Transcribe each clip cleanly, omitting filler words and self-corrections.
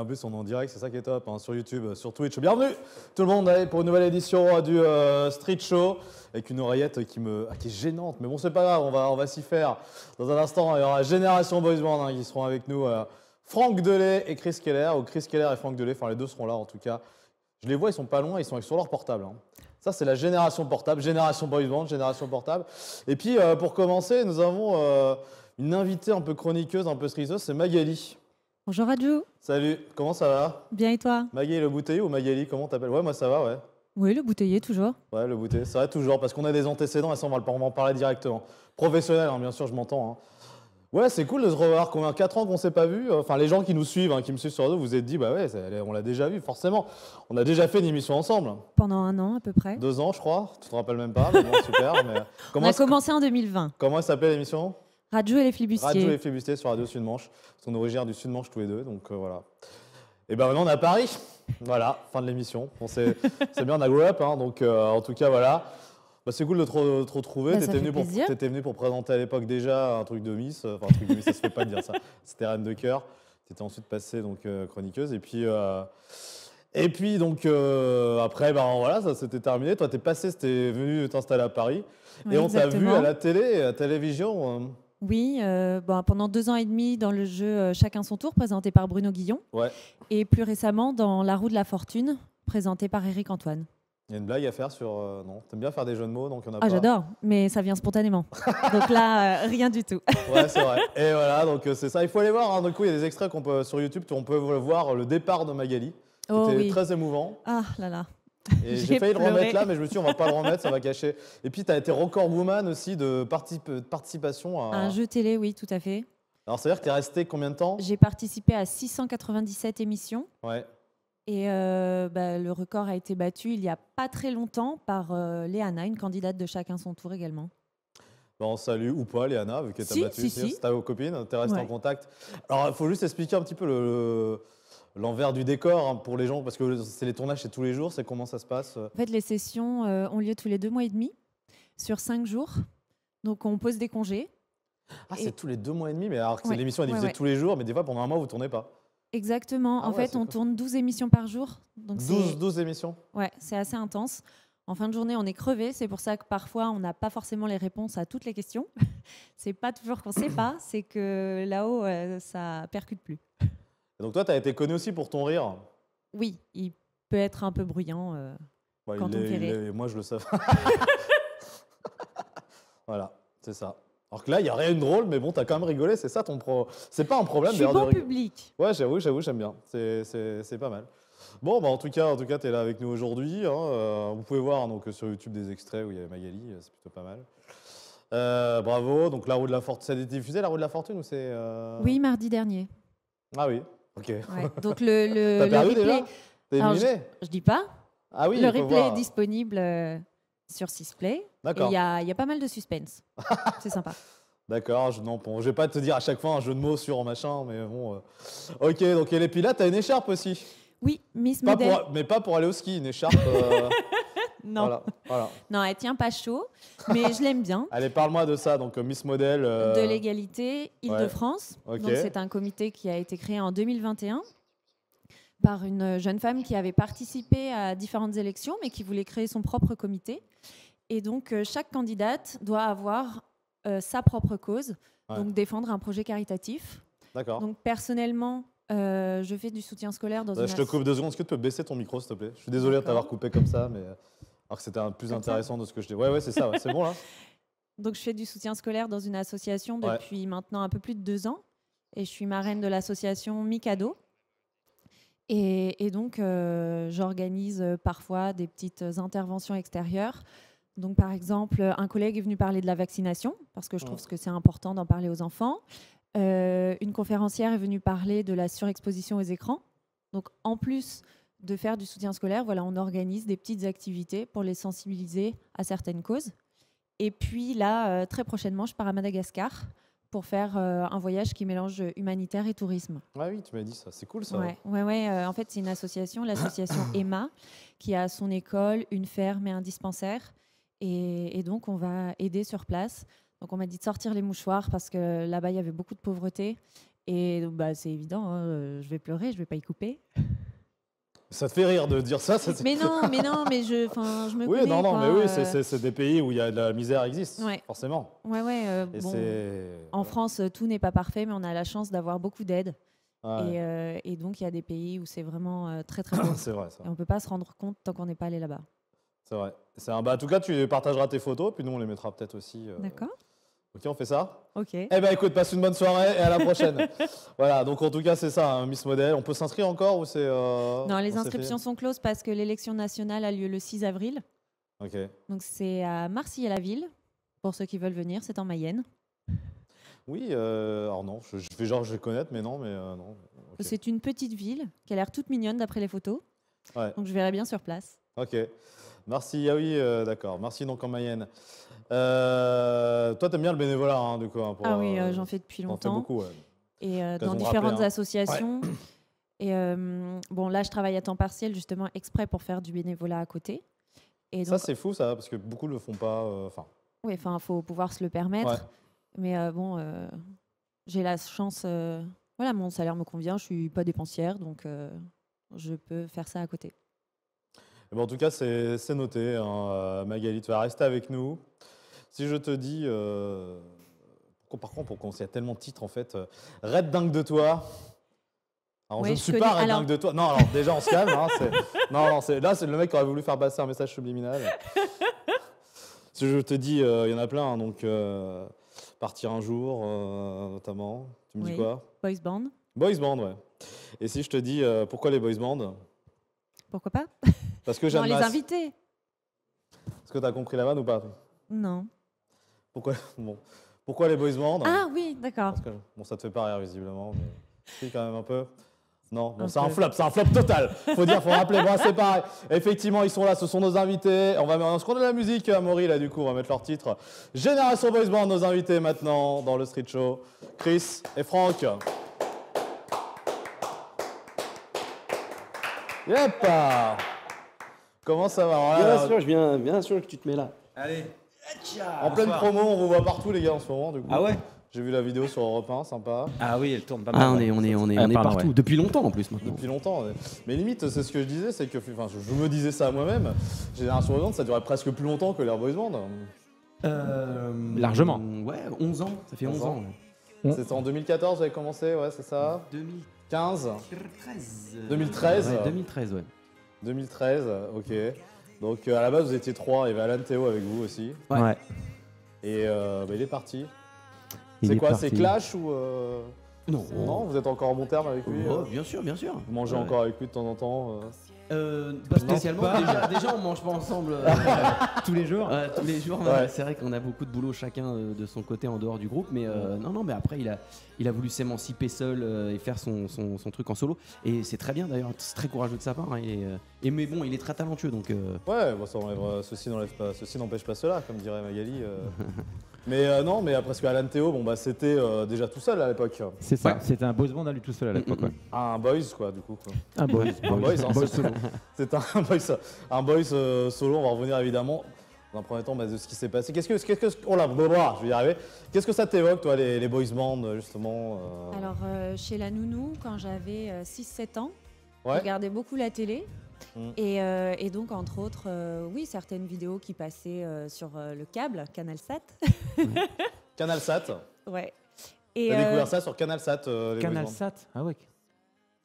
plus, on est en direct, c'est ça qui est top, hein, sur YouTube, sur Twitch. Bienvenue tout le monde pour une nouvelle édition du Street Show, avec une oreillette qui est gênante. Mais bon, c'est pas grave, on va s'y faire. Dans un instant, il y aura Génération Boys Band qui seront avec nous. Franck Delay et Chris Keller, ou Chris Keller et Franck Delay, enfin les deux seront là en tout cas. Je les vois, ils sont pas loin, ils sont sur leur portable. Hein. Ça, c'est la génération portable, Génération Boys Band, Génération portable. Et puis, pour commencer, nous avons une invitée un peu chroniqueuse, un peu striseuse, c'est Magali. Bonjour Radjou. Salut, comment ça va? Bien et toi? Magali le bouteiller ou Magali, comment t'appelles? Ouais, moi ça va, ouais. Oui, le bouteiller, toujours. Ouais, le bouteiller, c'est vrai, toujours, parce qu'on a des antécédents et ça, on va en parler directement. Professionnel, hein, bien sûr, je m'entends. Hein. Ouais, c'est cool de se revoir. Combien 4 ans qu'on s'est pas vu. Enfin, les gens qui nous suivent, hein, qui me suivent sur Radio, vous vous êtes dit, bah ouais, on l'a déjà vu, forcément. On a déjà fait une émission ensemble. Pendant 1 an à peu près. 2 ans, je crois. Tu te rappelles même pas, mais bon, super. Mais On a commencé en 2020. Comment elle s'appelait l'émission? Radjou et les flibustiers. Radjou et les flibustiers sur Radio Sud-Manche. On est originaire du Sud-Manche tous les deux, donc voilà. Et ben maintenant on est à Paris. Voilà, fin de l'émission. Bon, c'est bien, on a grow up, hein, donc en tout cas voilà. Bah, c'est cool de te retrouver. Bah, T'étais venu pour présenter à l'époque déjà un truc de Miss. Enfin, un truc de Miss, ça se fait pas de dire ça. C'était Reine de cœur. T'étais ensuite passée donc chroniqueuse. Et puis donc après, ben voilà, ça s'était terminé. Toi, t'es venu t'installer à Paris. Oui, et on t'a vu exactement. à la télé, à la télévision. Oui, pendant 2 ans et demi dans le jeu Chacun son tour, présenté par Bruno Guillon. Ouais. Et plus récemment dans La roue de la fortune, présenté par Éric Antoine. Il y a une blague à faire sur... non, t'aimes bien faire des jeux de mots, donc il y en a pas. Ah, j'adore, mais ça vient spontanément. Donc là, rien du tout. Ouais, c'est vrai. Et voilà, donc c'est ça. Il faut aller voir. Hein. Du coup, il y a des extraits qu'on peut sur YouTube. On peut voir le départ de Magali. Oh, C'était oui. très émouvant. Ah là là. Et j'ai failli le remettre là, mais je me suis dit, on va pas le remettre, ça va cacher. Et puis, tu as été record woman aussi de participation à... Un jeu télé, oui, tout à fait. Alors, ça veut dire que tu es resté combien de temps? J'ai participé à 697 émissions. Ouais. Et le record a été battu il n'y a pas très longtemps par Léana, une candidate de Chacun son tour également. Bon, salut ou pas, Léana, vu qu'elle t'a battu. Si. C'est ta copine, tu es resté Ouais. en contact. Alors, il faut juste expliquer un petit peu l'envers du décor hein, pour les gens, parce que c'est les tournages, c'est tous les jours, c'est comment ça se passe? En fait, les sessions ont lieu tous les 2 mois et demi, sur 5 jours. Donc, on pose des congés. Ah, c'est tous les 2 mois et demi, mais alors que Ouais. l'émission est diffusée tous les jours, mais des fois, pendant un mois, vous ne tournez pas. Exactement. Ah en ouais, fait, on tourne 12 émissions par jour. Donc 12 émissions? Ouais, c'est assez intense. En fin de journée, on est crevé. C'est pour ça que parfois, on n'a pas forcément les réponses à toutes les questions. C'est pas toujours qu'on ne sait pas, c'est que là-haut, ça percute plus. Et donc toi, tu as été connu aussi pour ton rire. Oui, il peut être un peu bruyant quand on fait rire. Moi, je le savais. Voilà, c'est ça. Alors que là, il n'y a rien de drôle, mais bon, tu as quand même rigolé, c'est ça ton pro. C'est pas un problème Je suis d'ailleurs bon de public. Ouais, j'avoue, j'aime bien. C'est pas mal. Bon, bah, en tout cas, tu es là avec nous aujourd'hui. Hein. Vous pouvez voir donc, sur YouTube des extraits où il y a Magali, c'est plutôt pas mal. Bravo. Donc, La roue de la fortune, ça a été diffusé, La roue de la fortune ou c'est Oui, mardi dernier. Ah oui, ok. Ouais. Donc le T'as perdu replay, déjà? T'es alors, éliminé? je dis pas. Ah oui, Le il faut replay est voir. disponible sur Sisplay. Et D'accord. il y a pas mal de suspense. C'est sympa. D'accord, je vais pas te dire à chaque fois un jeu de mots sur machin, mais bon. Ok, donc et puis là, t'as une écharpe aussi. Oui, Miss Modèle. Mais pas pour aller au ski, une écharpe. Non. Voilà. Non, elle tient pas chaud, mais je l'aime bien. Allez, parle-moi de ça, donc Miss Modèle. De l'égalité Île-de-France. Ok. Donc c'est un comité qui a été créé en 2021 par une jeune femme qui avait participé à différentes élections, mais qui voulait créer son propre comité. Et donc chaque candidate doit avoir sa propre cause, donc défendre un projet caritatif. D'accord. Donc personnellement, je fais du soutien scolaire dans une... Je te coupe 2 secondes, est-ce que tu peux baisser ton micro, s'il te plaît? Je suis désolé de t'avoir coupé comme ça, mais alors que c'était plus intéressant de ce que je dis. Ouais, c'est ça, c'est bon là. Donc je fais du soutien scolaire dans une association depuis maintenant un peu plus de 2 ans. Et je suis marraine de l'association Mikado. Et donc, j'organise parfois des petites interventions extérieures. Donc, par exemple, un collègue est venu parler de la vaccination, parce que je trouve que c'est important d'en parler aux enfants. Une conférencière est venue parler de la surexposition aux écrans. Donc, en plus de faire du soutien scolaire, voilà, on organise des petites activités pour les sensibiliser à certaines causes. Et puis là, très prochainement, je pars à Madagascar pour faire un voyage qui mélange humanitaire et tourisme. Ah oui, tu m'as dit ça, c'est cool ça. Ouais. En fait, c'est une association, l'association Emma, qui a à son école une ferme et un dispensaire. Et donc, on va aider sur place. Donc, on m'a dit de sortir les mouchoirs parce que là-bas, il y avait beaucoup de pauvreté. Et donc, bah, c'est évident, hein, je vais pleurer, je vais pas y couper. Ça te fait rire de dire ça, Mais non, mais je me Oui, connais. non, quoi, mais oui, c'est des pays où il y a de la misère existe, Ouais. forcément. Ouais, Et bon, c'est... en France, tout n'est pas parfait, mais on a la chance d'avoir beaucoup d'aide. Ouais. Et donc, il y a des pays où c'est vraiment très, très beau. C'est vrai, Et on peut pas se rendre compte tant qu'on n'est pas allé là-bas. c'est vrai. Bah, en tout cas, tu partageras tes photos, puis nous, on les mettra peut-être aussi. D'accord. Ok, on fait ça? Ok. Eh ben écoute, passe une bonne soirée et à la prochaine. Voilà, donc en tout cas, c'est ça, Miss Model. On peut s'inscrire encore ou c'est... Non, les inscriptions sont closes parce que l'élection nationale a lieu le 6 avril. Ok. Donc, c'est à Marcilly-à-la-Ville. Pour ceux qui veulent venir, c'est en Mayenne. Oui, alors non, je fais genre je vais connaître, mais non, non. Okay. C'est une petite ville qui a l'air toute mignonne d'après les photos. Ouais. Donc, je verrai bien sur place. Ok. Merci, ah oui, d'accord. Merci donc en Mayenne. Toi, t'aimes bien le bénévolat, hein, du coup. Hein, ah oui, j'en fais depuis longtemps. T'en fais beaucoup, ouais. Et dans différentes associations. Ouais. Et bon, là, je travaille à temps partiel, justement, exprès pour faire du bénévolat à côté. Et donc, ça, c'est fou, ça, parce que beaucoup ne le font pas. Oui, enfin, il faut pouvoir se le permettre. Ouais. Mais bon, j'ai la chance... voilà, mon salaire me convient, je ne suis pas dépensière, donc je peux faire ça à côté. Et bon, en tout cas, c'est noté. Hein, Magali, tu vas rester avec nous. Si je te dis... par contre, il y a tellement de titres, en fait. Red dingue de toi. Alors, je ne suis pas dingue de toi. Non, alors déjà, on se calme. Hein, là, c'est le mec qui aurait voulu faire passer un message subliminal. Si je te dis, il y en a plein. Hein, donc, Partir un jour, notamment. Tu me dis quoi? Boys Band. Boys Band, ouais. Et si je te dis, pourquoi les Boys Band? Pourquoi pas? Parce que Jeanne les invités. Est-ce que tu as compris la vanne ou pas? Non. Pourquoi les Boys Band? Ah oui, d'accord. Bon, ça te fait pas rire, visiblement. Mais... Si, quand même un peu. Non, bon, c'est un flop total. Faut rappeler, bon, c'est pareil. Effectivement, ils sont là, ce sont nos invités. On va mettre de la musique, Maury, là, du coup, on va mettre leur titre. Génération Boys Band, nos invités maintenant dans le Street Show. Chris et Franck. Yep. Comment ça va? Bien sûr que tu te mets là. Allez. En pleine promo, on vous voit partout, les gars, en ce moment, du coup. Ah ouais? J'ai vu la vidéo sur Europe 1, sympa. Ah oui, elle tourne pas mal. Ah, on est partout, ouais. Depuis longtemps en plus maintenant. Depuis longtemps. Mais limite, c'est ce que je disais, c'est que, enfin, je me disais ça à moi-même. Génération Boys Band, ça durait presque plus longtemps que les Boys Band. Largement. Ouais, 11 ans, ça fait 11 ans. C'était en 2014, vous avez commencé, ouais, c'est ça? 2015 2013 ouais, 2013, ouais. 2013, ok. Donc à la base, vous étiez 3, il y avait Alan Théo avec vous aussi. Ouais. Et il est parti. C'est quoi? C'est Clash ou Non, vous êtes encore en bon terme avec lui? Bien sûr. Vous mangez encore avec lui de temps en temps? Pas spécialement. Déjà, on mange pas ensemble tous les jours. Tous les jours. Ouais. C'est vrai qu'on a beaucoup de boulot chacun de son côté en dehors du groupe, mais non. Mais après, il a voulu s'émanciper seul et faire son truc en solo. Et c'est très bien d'ailleurs. C'est très courageux de sa part. Hein, mais bon, il est très talentueux, donc. Ouais, bon, ceci n'empêche pas cela, comme dirait Magali. Mais non, mais parce qu'Alan Théo, bon, c'était déjà tout seul à l'époque. C'est ça, c'était un boys band à lui tout seul à l'époque. Ouais. Un boys, quoi, du coup. Quoi. Un boys, hein, boys solo. C'est un boys solo, on va revenir évidemment dans un premier temps de ce qui s'est passé. Oh là, je vais y arriver. Qu'est-ce que ça t'évoque, toi, les boys bands, justement Alors, chez la nounou, quand j'avais 6-7 ans, je regardais beaucoup la télé. Et donc, entre autres, oui, certaines vidéos qui passaient sur le câble, CanalSat. CanalSat. Ouais. T'as découvert ça sur CanalSat. CanalSat, ah ouais.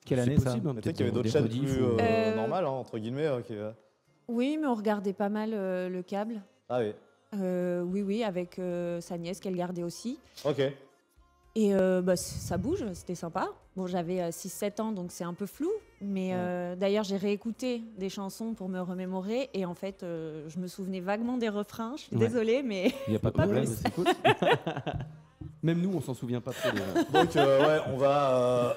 Quelle année ça? Peut-être qu'il y avait d'autres chaînes plus normales, hein, entre guillemets. Oui, mais on regardait pas mal le câble. Ah oui. Oui, avec sa nièce qu'elle gardait aussi. Ok. Et ça bouge, c'était sympa. Bon, j'avais 6-7 ans, donc c'est un peu flou. Mais d'ailleurs, j'ai réécouté des chansons pour me remémorer. Et en fait, je me souvenais vaguement des refrains. Je suis désolée, mais... Il n'y a pas de problème, c'est cool. Même nous, on s'en souvient pas trop. Donc, on va...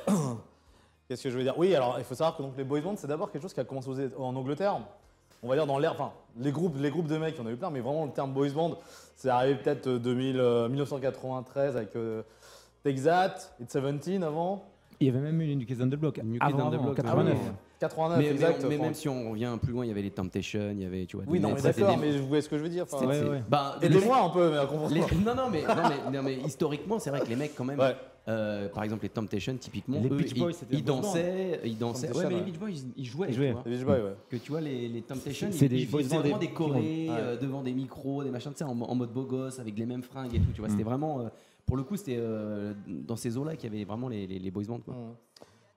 Qu'est-ce que je veux dire? Oui, alors, il faut savoir que donc, les boys bands, c'est d'abord quelque chose qui a commencé en Angleterre. On va dire dans l'ère... Enfin, les groupes de mecs, il y en a eu plein, mais vraiment, le terme boys band, c'est arrivé peut-être 1993 avec... Texat, It's 17 avant. Il y avait même eu New Kids on the Block. New Kids on the Block, 89. 89, mais exact. même si on revient plus loin, il y avait les Temptations, il y avait, tu vois. Oui, non, mais d'accord, mais vous voyez ce que je veux dire. Aidez-moi un peu, mais à comprendre. Non, mais historiquement, c'est vrai que les mecs, quand même, par exemple, les Temptations, typiquement, les eux, Beach Boys, ils dansaient. Ouais, mais les Beach Boys, ils jouaient. Tu vois. Les Beach Boys, ouais. Que tu vois, les Temptations, c'est ils faisaient vraiment des chorés ouais. devant des micros, des machins, tu sais, en mode beau gosse, avec les mêmes fringues et tout. Tu vois, c'était vraiment. Pour le coup, c'était dans ces eaux-là qu'il y avait vraiment les boys bands, quoi.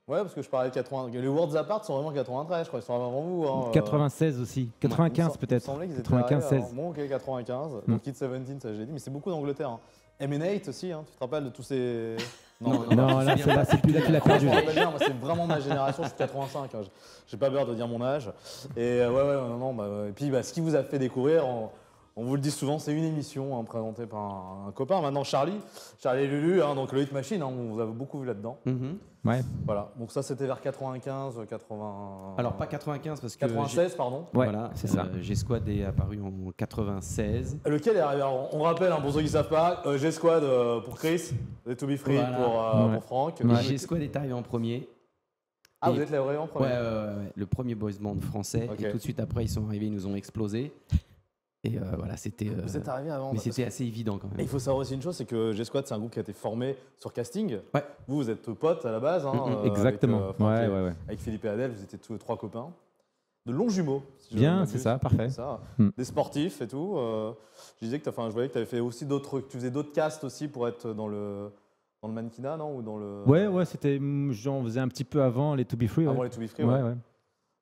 Ouais, parce que je parlais de 80. Les Worlds Apart sont vraiment 93, je crois. Ils sont avant vous. Hein, 96 aussi. 95 peut-être. 95, 16. Bon, ok, 95. Donc Kid 17, ça j'ai dit. Mais c'est beaucoup d'Angleterre. Hein. Emanate aussi, hein. Tu te rappelles de tous ces. Non, là, c'est plus là, tu l'as perdu. C'est vraiment ma génération, je suis 85. Hein. J'ai pas peur de dire mon âge. Et et puis, ce qui vous a fait découvrir. On vous le dit souvent, c'est une émission présentée par un copain. Maintenant, Charlie et Lulu, donc le Hit Machine, on vous a beaucoup vu là-dedans. Ouais. Voilà, donc ça c'était vers 95, 80. Alors pas 95 parce que 96, pardon. Ouais, voilà, c'est ça. G-Squad est apparu en 96. Lequel est arrivé? Alors, on rappelle, pour ceux qui ne savent pas, G-Squad pour Chris, et To Be Free pour Franck. G-Squad est arrivé en premier. Ah, vous êtes là vraiment en premier? Ouais, le premier boys band français. Okay. Et tout de suite après, ils sont arrivés, ils nous ont explosé. Et voilà, c'était. Vous êtes arrivé avant. Mais c'était assez évident quand même. Et il faut savoir aussi une chose, c'est que G-Squad, c'est un groupe qui a été formé sur casting. Ouais. Vous êtes potes à la base. Exactement. Avec Philippe et Adèle, vous étiez tous 3 copains. De longs jumeaux. Si bien, c'est ça, parfait. Ça. Des sportifs et tout. Je disais que je voyais que tu avais fait aussi d'autres. Tu faisais d'autres castes aussi pour être dans le mannequinat, non? Ou dans le... Ouais, c'était. J'en faisais un petit peu avant les To Be Free. Avant les To Be Free, ouais.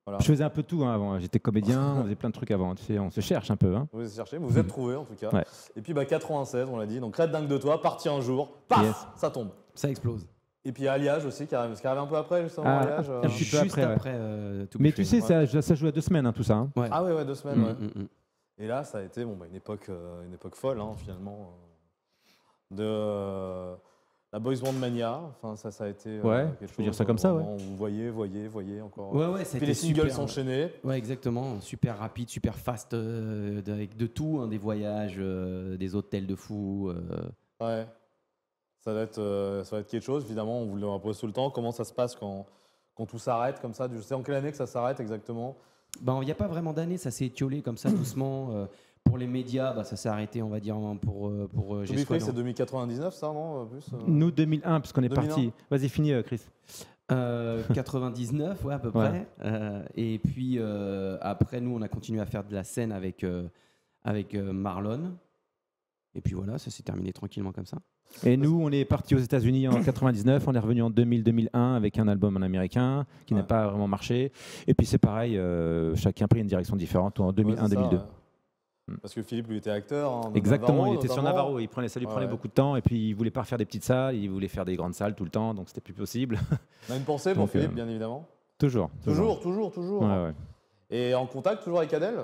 Voilà. Je faisais un peu tout avant. J'étais comédien, on faisait plein de trucs avant. Tu sais, on se cherche un peu. Hein. Vous cherchez, mais vous êtes trouvés en tout cas. Ouais. Et puis 96, on l'a dit. Donc Red Dingue de toi, parti un jour, paf, ça tombe. Ça explose. Et puis Alliage aussi, qui arrive un peu après, justement. Alliage, un petit peu après. Mais tu sais, ça jouait 2 semaines, tout ça. Hein. Ouais. Ah ouais, 2 semaines. Et là, ça a été une époque folle, finalement. La Boys Band Mania, ça a été quelque chose. Je peux dire ça comme ça, ouais. Vous voyez encore. Ouais, puis les singles s'enchaînaient. Ouais, exactement. Super rapide, super fast, avec de tout, des voyages, des hôtels de fous. Ouais. Ça va être quelque chose, évidemment, on vous le repose tout le temps. Comment ça se passe quand tout s'arrête comme ça? Je sais en quelle année que ça s'arrête exactement? Il n'y a pas vraiment d'année, ça s'est étiolé comme ça doucement. Pour les médias, ça s'est arrêté, on va dire, pour G-Squad. C'est 2099, ça, non plus, Nous, 2001, parce qu'on est parti. Vas-y, finis, Chris. 99, ouais, à peu près. Et puis, après, nous, on a continué à faire de la scène avec Marlon. Et puis voilà, ça s'est terminé tranquillement comme ça. Et nous, on est parti aux États-Unis en 99, on est revenu en 2000-2001 avec un album en américain qui n'a pas vraiment marché. Et puis c'est pareil, chacun a pris une direction différente en 2001-2002. Parce que Philippe, lui, était acteur. Exactement, il était sur Navarro. Ça lui prenait beaucoup de temps. Et puis, il voulait pas faire des petites salles, il voulait faire des grandes salles tout le temps. Donc, c'était plus possible. On a une pensée pour Philippe, bien évidemment. Toujours. Ouais. Et en contact toujours avec Adèle?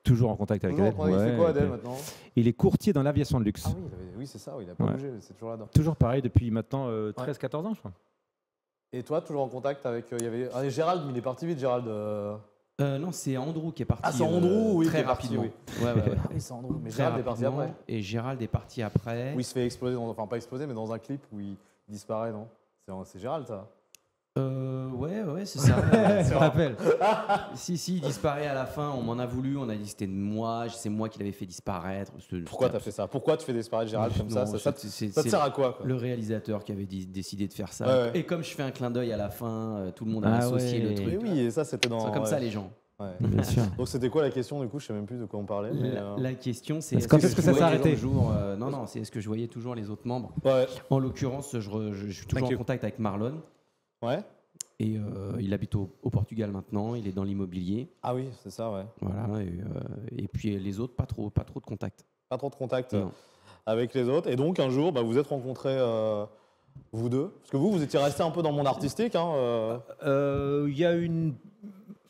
Toujours en contact avec Adèle. Il fait quoi, Adèle, maintenant? Il est courtier dans l'aviation de luxe. Ah oui, c'est ça. Il n'a pas bougé. C'est toujours là-dedans. Toujours pareil depuis maintenant 13-14 ans, je crois. Et toi, toujours en contact avec... Gérald, mais il est parti vite, Gérald. Non, c'est Andrew qui est parti. Ah, c'est Andrew, oui, très rapidement. Oui, c'est Andrew. Mais Gérald est parti après. Et Gérald est parti après. Où il se fait exploser, enfin pas exploser, mais dans un clip où il disparaît, non? C'est Gérald, ça? Ouais, c'est ça. Je me rappelle. Si, il disparaît à la fin. On m'en a voulu. On a dit que c'était moi. C'est moi qui l'avais fait disparaître. Pourquoi t'as fait ça? Pourquoi tu fais disparaître Gérald comme ça? Ça te sert à quoi? Le réalisateur qui avait décidé de faire ça. Et comme je fais un clin d'œil à la fin, tout le monde a associé le truc. Oui, et ça c'était dans. C'est comme ça les gens. Ouais. Bien sûr. Donc c'était quoi la question du coup? Je sais même plus de quoi on parlait. La question c'est quand est-ce que ça s'est arrêté? Non, c'est est-ce que je voyais toujours les autres membres? Ouais. En l'occurrence, je suis toujours en contact avec Marlon. Ouais. Et il habite au Portugal maintenant, il est dans l'immobilier. Ah oui, c'est ça, ouais. Voilà, et puis les autres, pas trop de contact. Pas trop de contact avec les autres. Et donc un jour, vous êtes rencontrés, vous deux. Parce que vous étiez restés un peu dans le monde artistique. Il y a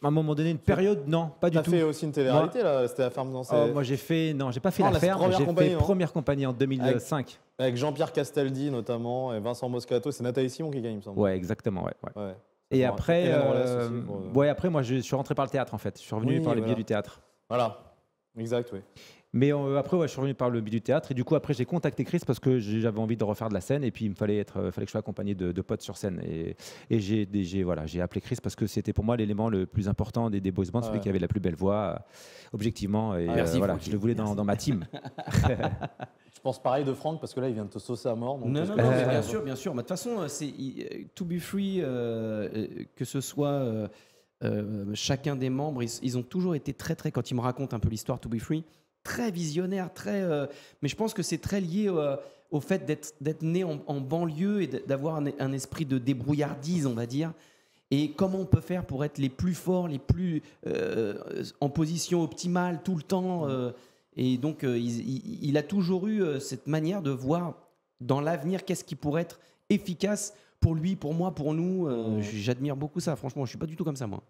à un moment donné, une période, non, pas du tout. Tu as fait aussi une télé-réalité, là? C'était la ferme dans moi, j'ai pas fait la ferme, j'ai fait Première Compagnie en 2005. Avec Jean-Pierre Castaldi, notamment, et Vincent Moscato. C'est Nathalie Simon qui gagne, il me semble. Ouais, exactement, ouais. Et après, après, moi, je suis rentré par le théâtre, en fait. Je suis revenu par le biais du théâtre. Voilà, exact, oui. Mais après, je suis revenu par le biais du théâtre. Et du coup, après, j'ai contacté Chris parce que j'avais envie de refaire de la scène. Et puis, il fallait que je sois accompagné de potes sur scène. Et j'ai appelé Chris parce que c'était pour moi l'élément le plus important des boys bands, celui qui avait la plus belle voix, objectivement. Et merci, je le voulais dans ma team. Je pense pareil de Franck parce que là, il vient de te saucer à mort. Donc non, mais bien sûr. De toute façon, c'est To Be Free, que ce soit chacun des membres, ils ont toujours été très, très, quand ils me racontent un peu l'histoire To Be Free, très visionnaire, mais je pense que c'est très lié au fait d'être né en banlieue et d'avoir un esprit de débrouillardise, on va dire. Et comment on peut faire pour être les plus forts, les plus en position optimale tout le temps. Et donc, il a toujours eu cette manière de voir dans l'avenir qu'est-ce qui pourrait être efficace pour lui, pour moi, pour nous. J'admire beaucoup ça, franchement. Je ne suis pas du tout comme ça, moi.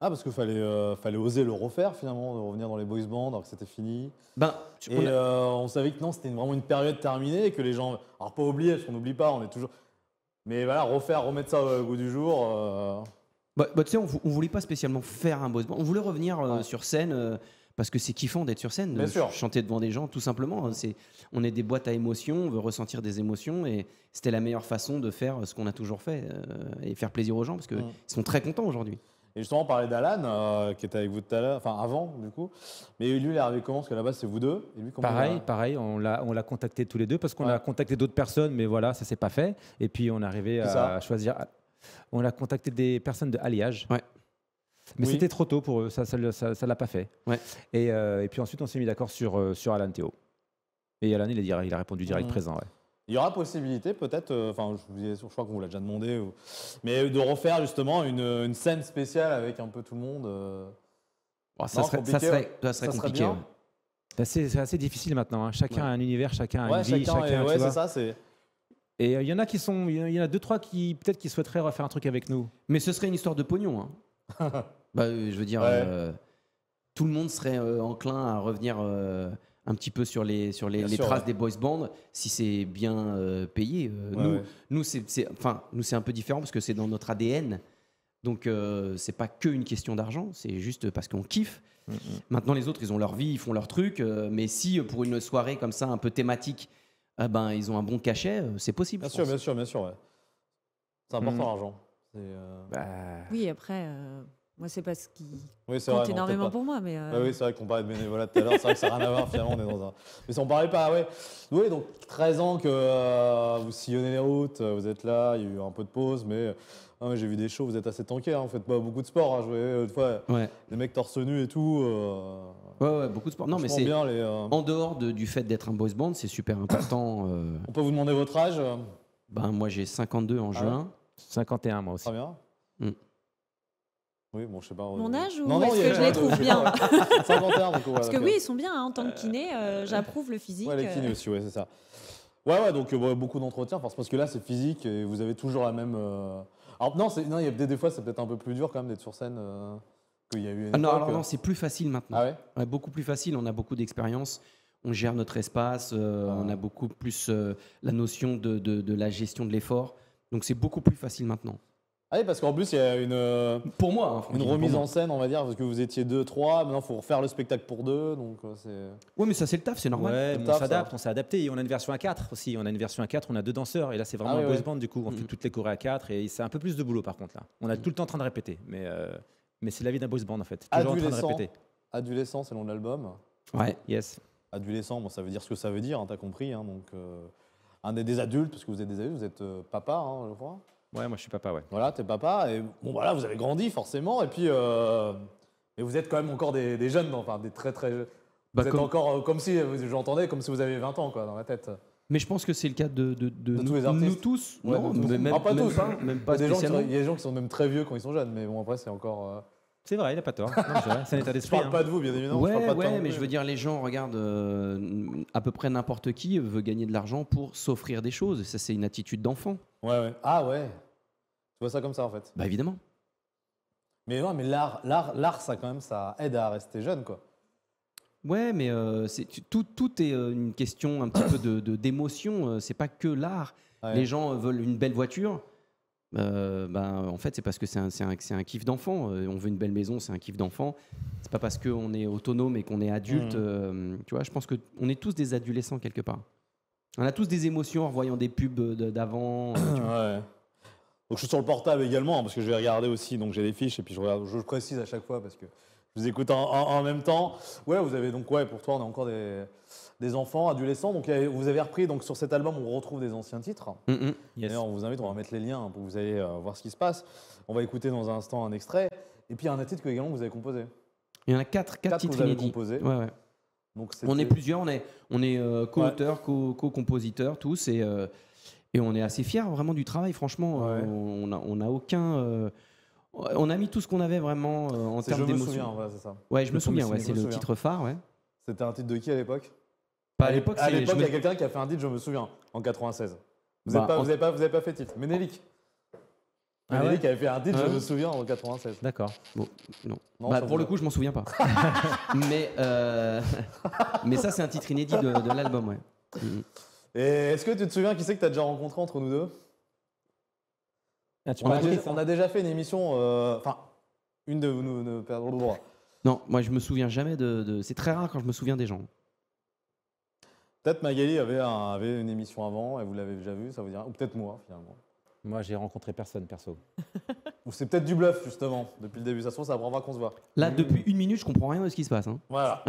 Ah, parce qu'il fallait oser le refaire finalement, de revenir dans les boys bands alors que c'était fini. On savait que non, c'était vraiment une période terminée et que les gens. Alors, pas oublier, parce qu'on n'oublie pas, on est toujours. Mais voilà, remettre ça au goût du jour. Tu sais, on voulait pas spécialement faire un boys band. On voulait revenir sur scène parce que c'est kiffant d'être sur scène, chanter devant des gens, tout simplement. On est des boîtes à émotions, on veut ressentir des émotions et c'était la meilleure façon de faire ce qu'on a toujours fait et faire plaisir aux gens parce qu'ils sont très contents aujourd'hui. Et justement, on parlait d'Alan, qui était avec vous tout à l'heure, enfin avant du coup. Mais lui, il est arrivé comment? Parce qu'à la base, c'est vous deux. Et lui, pareil, on l'a contacté tous les deux parce qu'on a contacté d'autres personnes, mais voilà, ça s'est pas fait. Et puis on est arrivé à choisir. On a contacté des personnes de Alliage. Ouais. Mais c'était trop tôt pour eux, ça l'a pas fait. Ouais. Et puis ensuite, on s'est mis d'accord sur Alan Théo. Et Alan, il a répondu direct présent. Ouais. Il y aura possibilité peut-être, je crois qu'on vous l'a déjà demandé, mais de refaire justement une scène spéciale avec un peu tout le monde. Ça serait compliqué. C'est assez difficile maintenant. Hein. Chacun a un univers, chacun a une vie. C'est ça. Et il y en a il y en a 2-3 qui peut-être qui souhaiteraient refaire un truc avec nous. Mais ce serait une histoire de pognon. Hein. Je veux dire, tout le monde serait enclin à revenir un petit peu sur les traces des boys bands si c'est bien payé. Nous, c'est un peu différent parce que c'est dans notre ADN. Donc, c'est pas qu'une question d'argent, c'est juste parce qu'on kiffe. Maintenant, les autres, ils ont leur vie, ils font leur truc. Mais si pour une soirée comme ça, un peu thématique, ils ont un bon cachet, c'est possible. Bien sûr. Ouais. C'est important l'argent. Oui, après. Moi, c'est pas ce qui compte énormément pour moi. Mais oui, c'est vrai qu'on parlait de bénévolat tout à l'heure. C'est vrai que ça n'a rien à voir, finalement. On est dans un... Mais si on ne parlait pas, Oui, donc 13 ans que vous sillonnez les routes, vous êtes là, il y a eu un peu de pause, mais j'ai vu des shows, vous êtes assez tankés. Vous ne faites pas beaucoup de sport. Je voyais une fois des mecs torse nu et tout. Beaucoup de sport. Non, mais c'est bien en dehors du fait d'être un boys band, c'est super important. On peut vous demander votre âge? Moi, j'ai 52 en juin. 51, moi aussi. Très bien. Oui, je sais pas. Mon âge ou est-ce que je les trouve bien? 51, donc, parce que oui, ils sont bien en tant que kiné. J'approuve le physique. Les kinés aussi, c'est ça. Donc beaucoup d'entretiens, parce que là, c'est physique et vous avez toujours la même. Alors non, il y a des fois, c'est peut-être un peu plus dur quand même d'être sur scène. Qu'il y a eu non, c'est plus facile maintenant. Ah ouais? Beaucoup plus facile. On a beaucoup d'expérience. On gère notre espace. On a beaucoup plus la notion de la gestion de l'effort. Donc c'est beaucoup plus facile maintenant. Ah oui, parce qu'en plus, il y a pour moi, une remise en scène, on va dire, parce que vous étiez 2, 3. Maintenant, il faut refaire le spectacle pour 2. Donc, oui, mais ça, c'est le taf, c'est normal. Ouais, on s'est adapté. Et on a une version A4 aussi. On a une version A4, on a 2 danseurs. Et là, c'est vraiment un boys band, du coup. On fait toutes les chorés A4. Et c'est un peu plus de boulot, par contre, là. On est tout le temps en train de répéter. Mais c'est la vie d'un boys band, en fait. Toujours en train de répéter. Adolescent, c'est le nom de l'album. Ouais. Yes. Adolescent, ça veut dire ce que ça veut dire, t'as compris. Donc, un des adultes, parce que vous êtes des adultes, vous êtes papa, je crois. Ouais, moi je suis papa, ouais. Voilà, t'es papa, et bon, voilà, vous avez grandi forcément, et puis, mais vous êtes quand même encore des jeunes, des très très jeunes. Vous êtes encore comme si, j'entendais, comme si vous aviez 20 ans, quoi, dans la tête. Mais je pense que c'est le cas de tous les artistes. Nous tous. Ouais, non, pas tous, même pas il y spécialement. a des gens qui sont même très vieux quand ils sont jeunes, mais bon, après, c'est encore. C'est vrai, il n'a pas tort. C'est un état d'esprit. Je parle pas de vous, bien évidemment. Mais je veux dire, les gens regardent à peu près n'importe qui veut gagner de l'argent pour s'offrir des choses. Ça, c'est une attitude d'enfant. Ouais. Ah ouais. Tu vois ça comme ça, en fait. Évidemment. Mais l'art, ça quand même, ça aide à rester jeune, quoi. Ouais, mais tout est une question un petit peu d'émotion. C'est pas que l'art. Ouais. Les gens veulent une belle voiture. En fait, c'est parce que c'est un kiff d'enfant. On veut une belle maison, c'est un kiff d'enfant. C'est pas parce qu'on est autonome et qu'on est adulte. Tu vois, je pense qu'on est tous des adolescents quelque part. On a tous des émotions en voyant des pubs d'avant. Ouais. Donc je suis sur le portable également parce que je vais regarder aussi. Donc j'ai des fiches et puis je précise à chaque fois parce que je vous écoute en même temps. Ouais, vous avez donc pour toi on a encore des enfants, adolescents. Donc vous avez repris donc sur cet album on retrouve des anciens titres. Yes. D'ailleurs on vous invite, on va mettre les liens pour que vous allez voir ce qui se passe. On va écouter dans un instant un extrait. Et puis il y a un titre que également vous avez composé. Il y en a 4 titres inédits. Ouais. Donc on est plusieurs, on est co-auteurs, co-compositeurs tous et on est assez fiers vraiment du travail. Franchement, on a aucun. On a mis tout ce qu'on avait vraiment en termes d'émotion. Je me souviens, voilà, c'est ça. Ouais, je me souviens, c'est le titre phare. Ouais. C'était un titre de qui à l'époque? Pas à l'époque. À l'époque, il y a quelqu'un qui a fait un titre, je me souviens, en 96. Vous n'avez pas fait titre. Ménélique. Ménélique avait fait un titre, je me souviens, en 96. D'accord. Bon, non. Pour le coup, je m'en souviens pas. mais ça, c'est un titre inédit de l'album, ouais. Et est-ce que tu te souviens qui c'est que tu as déjà rencontré entre nous deux? On a déjà fait une émission, une de nous perdre le droit. Non, moi je me souviens jamais c'est très rare quand je me souviens des gens. Peut-être Magali avait une émission avant et vous l'avez déjà vue, ça vous dirait? Ou peut-être moi finalement. Moi j'ai rencontré personne perso. Ou c'est peut-être du bluff justement, depuis le début. Ça se trouve, ça prendra qu'on se voit. Là, depuis 1 minute, je comprends rien de ce qui se passe. Hein. Voilà.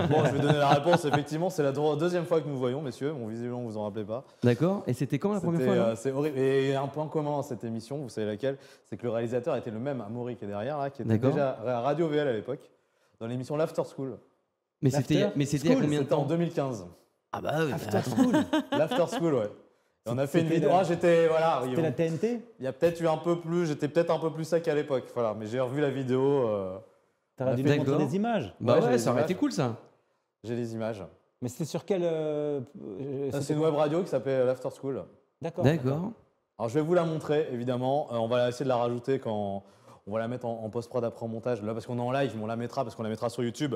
Bon, je vais donner la réponse. Effectivement, c'est la deuxième fois que nous voyons, messieurs. Bon, visiblement, vous en rappelez pas. D'accord. Et c'était quand la première fois? C'est horrible. Et un point commun dans cette émission, vous savez laquelle? C'est que le réalisateur était le même, Amaury, qui est derrière, là, qui était déjà à Radio VL à l'époque, dans l'émission l'After School. Mais c'était il y a combien de temps? C'était en 2015. Ah bah oui. After School. L'After School, ouais. Et on a fait une vidéo. C'était la TNT. Il y a peut-être eu un peu plus. J'étais peut-être un peu plus sec à l'époque. Voilà, mais j'ai revu la vidéo. T'aurais dû me montrer des images. Bah ouais, ça aurait été cool ça. J'ai les images. Mais c'était sur quelle c'est une web radio qui s'appelait l'After School. D'accord. Alors je vais vous la montrer évidemment. On va essayer de la rajouter quand on va la mettre en post-prod après en montage. Là parce qu'on est en live, on la mettra parce qu'on la mettra sur YouTube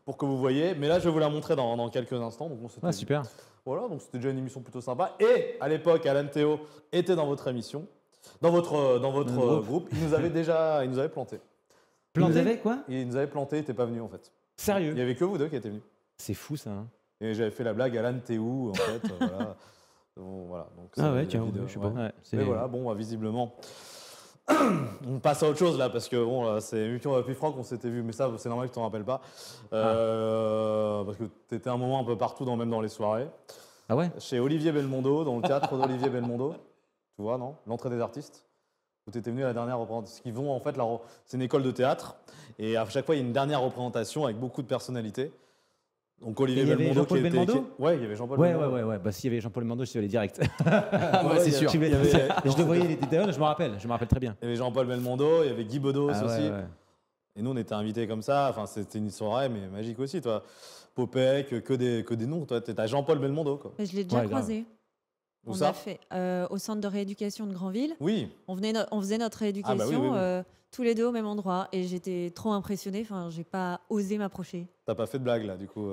pour que vous voyez. Mais là je vais vous la montrer dans quelques instants. Donc super. Voilà, donc c'était déjà une émission plutôt sympa. Et à l'époque, Alan Théo était dans votre émission, dans votre groupe. Il nous avait planté. Planté avec quoi? Il nous avait planté, il n'était pas venu en fait. Sérieux? Il n'y avait que vous deux qui étaient venus. C'est fou ça. Hein. Et j'avais fait la blague Alan Théo en fait. Voilà. Bon, voilà. Donc, tiens, je sais pas. Ouais. Mais voilà, bon, visiblement. On passe à autre chose là parce que bon, c'est émission depuis Franck, on s'était vu, mais ça c'est normal que tu t'en rappelles pas parce que tu étais un moment un peu partout, même dans les soirées. Ah ouais? Chez Olivier Belmondo, dans le théâtre d'Olivier Belmondo, tu vois, non? L'entrée des artistes. Où tu étais venu à la dernière représentation. Ce qu'ils vont en fait, c'est une école de théâtre et à chaque fois il y a une dernière représentation avec beaucoup de personnalités. Donc Olivier Belmondo, Jean-Paul Belmondo. Ouais, il y avait Jean-Paul Belmondo. Ouais. Bah s'il y avait Jean-Paul Belmondo, je suis allé direct. C'est sûr. Je le voyais, il était derrière, je me rappelle très bien. Il y avait Jean-Paul Belmondo, il y avait Guy Bedos aussi. Ouais. Et nous on était invités comme ça. Enfin c'était une soirée mais magique aussi, toi. Popek, que des noms. Toi t'as Jean-Paul Belmondo quoi. Je l'ai déjà croisé. Où ça? A fait au centre de rééducation de Granville. Oui. On faisait notre rééducation tous les deux au même endroit et j'étais trop impressionnée. Enfin, j'ai pas osé m'approcher. T'as pas fait de blague là, du coup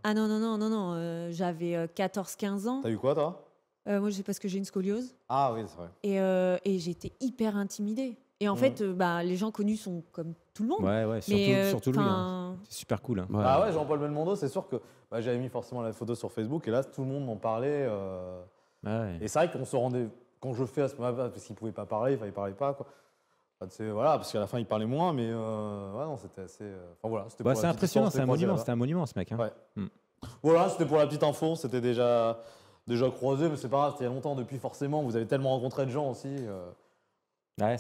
Ah non. J'avais 14-15 ans. T'as eu quoi toi? Moi, parce que j'ai une scoliose. Ah oui, c'est vrai. Et j'étais hyper intimidée. Et en fait, les gens connus sont comme tout le monde. Ouais, surtout lui. Hein. C'est super cool. Hein. Ouais. Ah ouais, Jean-Paul Belmondo, c'est sûr que j'avais mis forcément la photo sur Facebook et là, tout le monde m'en parlait. Et c'est vrai qu'on se rendait, quand je fais à ce moment-là, parce qu'il ne pouvait pas parler, il ne parlait pas. Quoi. Voilà, parce qu'à la fin, il parlait moins, mais non, c'était assez. Voilà, c'est impressionnant, c'est un monument ce mec. Hein. Ouais. Voilà, c'était pour la petite info, c'était déjà croisé, mais c'est pas grave, c'était il y a longtemps depuis, forcément, vous avez tellement rencontré de gens aussi. Ouais,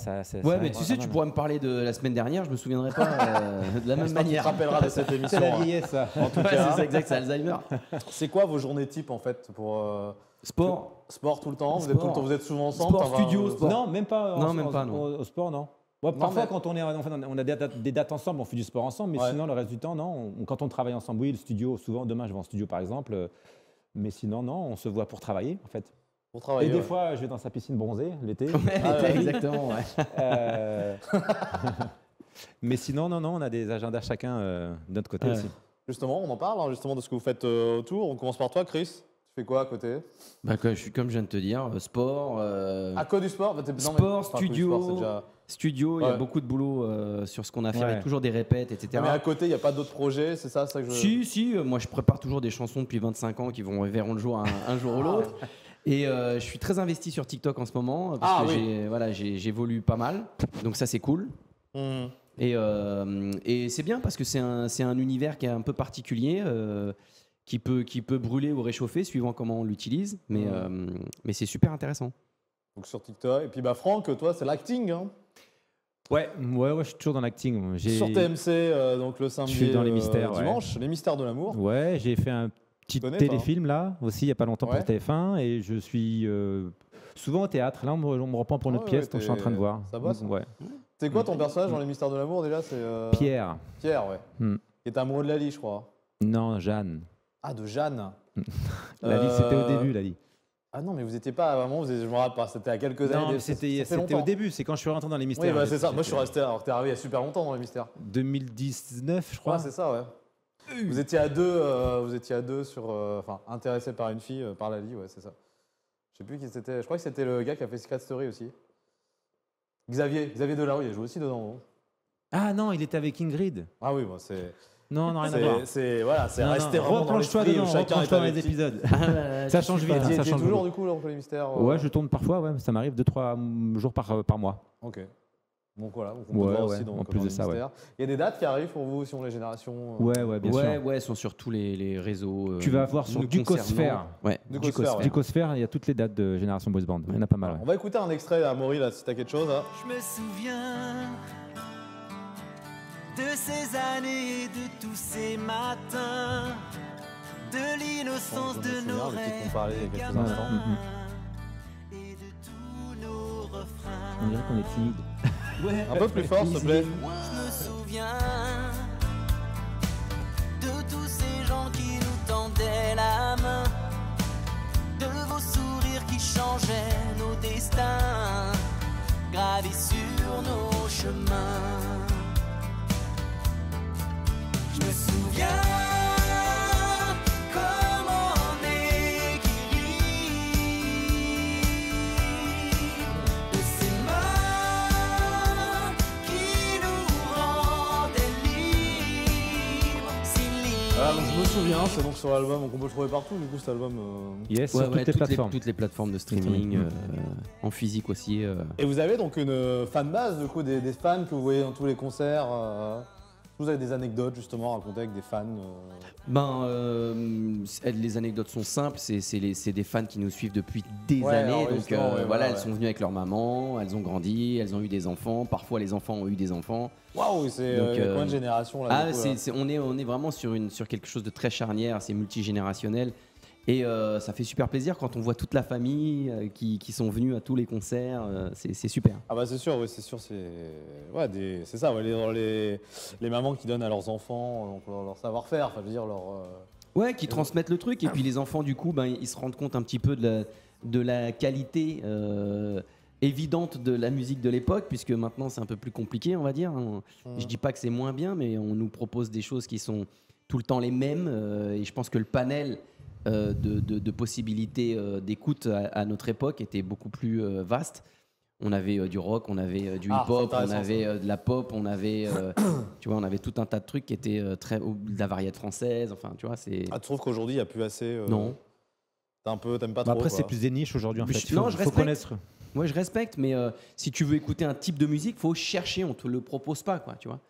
mais tu sais, tu pourras me parler de la semaine dernière, je me souviendrai pas de la même manière. Tu te rappelleras de cette émission. C'est la vieillesse, ça. En tout cas, c'est exact, c'est Alzheimer. C'est quoi vos journées type en fait pour Sport tout le temps. Vous êtes souvent ensemble. Sport, studio, sport. Non, même pas. Non. Au sport, non. Bon, parfois, quand on a des dates ensemble, on fait du sport ensemble, mais sinon, le reste du temps, non. Quand on travaille ensemble, oui, le studio, souvent, demain, je vais en studio, par exemple. Mais sinon, non, on se voit pour travailler, en fait. Pour travailler. Et des fois, je vais dans sa piscine bronzée, l'été. Exactement, ouais. Mais sinon, non, on a des agendas chacun de notre côté aussi. Justement, on en parle, justement, de ce que vous faites autour. On commence par toi, Chris. Tu fais quoi à côté? Je suis comme je viens de te dire, sport. À quoi du sport? Sport, studio. Studio, il y a beaucoup de boulot sur ce qu'on a fait, avec toujours des répètes, etc. Mais à côté, il n'y a pas d'autres projets, c'est ça que je... Si, moi je prépare toujours des chansons depuis 25 ans qui verront le jour un jour ou l'autre. Et je suis très investi sur TikTok en ce moment, parce que j'évolue pas mal, donc ça c'est cool. Et c'est bien parce que c'est un univers qui est un peu particulier, qui peut brûler ou réchauffer suivant comment on l'utilise, mais c'est super intéressant. Donc sur TikTok, et puis Franck, toi c'est l'acting, hein? Ouais, je suis toujours dans l'acting. Sur TMC, donc le samedi, je suis dans les mystères, dimanche, les mystères de l'amour. Ouais, j'ai fait un petit téléfilm là aussi il y a pas longtemps pour TF1 et je suis souvent au théâtre. Là on me reprend pour une autre pièce, donc je suis en train de voir. Ça bosse. Ouais. C'est quoi ton personnage dans les mystères de l'amour déjà? C'est Pierre. Pierre, ouais. Qui est amoureux de Lali, je crois. Non, Jeanne. Ah, de Jeanne. Lali, c'était au début, Lali. Ah non, mais vous n'étiez pas vraiment, je me rappelle pas, c'était à quelques années. Non, c'était au début, c'est quand je suis rentré dans les mystères. Oui, c'est ça. Moi, je suis resté, alors t'es arrivé il y a super longtemps dans les mystères. 2019, je crois. Ouais, c'est ça, ouais. Vous étiez à deux sur, intéressé par une fille, par Lali, ouais, c'est ça. Je sais plus qui c'était. Je crois que c'était le gars qui a fait Secret Story aussi. Xavier Delarue, il a joué aussi dedans. Ah non, il était avec Ingrid. Ah oui, c'est. Non, rien à voir. C'est resté vraiment dans l'esprit où chacun est avec les épisodes. Ça change vite. Ça change toujours du coup là, pour les mystères. Ouais, je tourne parfois. Ouais, ça m'arrive 2-3 jours par mois. Ok. Donc voilà, on peut voir aussi dans plus de ça. Ouais. Il y a des dates qui arrivent pour vous si on les générations. Ouais, bien sûr. Ouais, sont sur tous les réseaux. Tu vas voir sur Ducosphère. Ouais. Ducosphère, il y a toutes les dates de Génération Boys Band. Il y en a pas mal. On va écouter un extrait à Maury là, si t'as quelque chose. Là. Je me souviens de ces années, de tous ces matins, de l'innocence de nos rêves, et de tous nos refrains. On dirait qu'on est timide. Ouais. Un peu plus fort, s'il te plaît. Je me souviens de tous ces gens qui nous tendaient la main, de vos sourires qui changeaient nos destins, gravés sur nos chemins. Je me souviens comment on équilibre de ces mains qui nous rendaient libres, si libres. Ah, donc je me souviens, c'est donc sur l'album qu'on peut le trouver partout, du coup cet album. Yes, sur toutes les plateformes. Toutes les plateformes de streaming, en physique aussi. Et vous avez donc une fanbase, du coup, des fans que vous voyez dans tous les concerts. Vous avez des anecdotes justement à raconter avec des fans Les anecdotes sont simples, c'est des fans qui nous suivent depuis des années, donc elles sont venues avec leur maman, elles ont grandi, elles ont eu des enfants, parfois les enfants ont eu des enfants. Waouh, c'est combien de générations là? On est vraiment sur quelque chose de très charnière, c'est multigénérationnel. Et ça fait super plaisir quand on voit toute la famille qui sont venus à tous les concerts, c'est super. Ah bah c'est sûr, c'est ça, les mamans qui donnent à leurs enfants leur savoir-faire, enfin je veux dire leur... qui transmettent le truc, et puis les enfants du coup ils se rendent compte un petit peu de la qualité évidente de la musique de l'époque, puisque maintenant c'est un peu plus compliqué, on va dire. Je dis pas que c'est moins bien, mais on nous propose des choses qui sont tout le temps les mêmes, et je pense que le panel de possibilités d'écoute à notre époque était beaucoup plus vaste. On avait du rock, on avait du hip-hop, on avait de la pop, on avait, on avait tout un tas de trucs qui étaient de la variété française. Enfin, tu vois, c'est. Ah, tu trouves qu'aujourd'hui il n'y a plus assez Non. T'aimes pas trop. Après, c'est plus des niches aujourd'hui en fait. Non, je respecte. Connaître. Moi, je respecte, mais si tu veux écouter un type de musique, faut chercher. On te le propose pas, quoi, tu vois.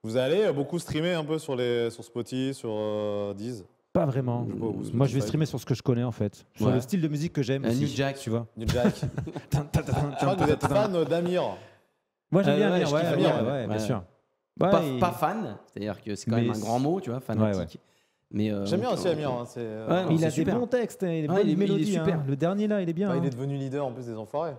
Vous allez beaucoup streamer un peu sur Spotify, sur Deezer? Pas vraiment. Moi, je vais streamer sur ce que je connais en fait. Sur le style de musique que j'aime. New Jack, tu vois. New Jack. Je crois que vous êtes fan d'Amir. Moi, j'aime bien Amir. Bien sûr. Pas fan, c'est-à-dire que c'est quand même un grand mot, tu vois, fanatique. Mais j'aime bien aussi Amir. Il a des bons textes, il a des bonnes mélodies. Il est super. Le dernier là, il est bien. Il est devenu leader en plus des Enfoirés.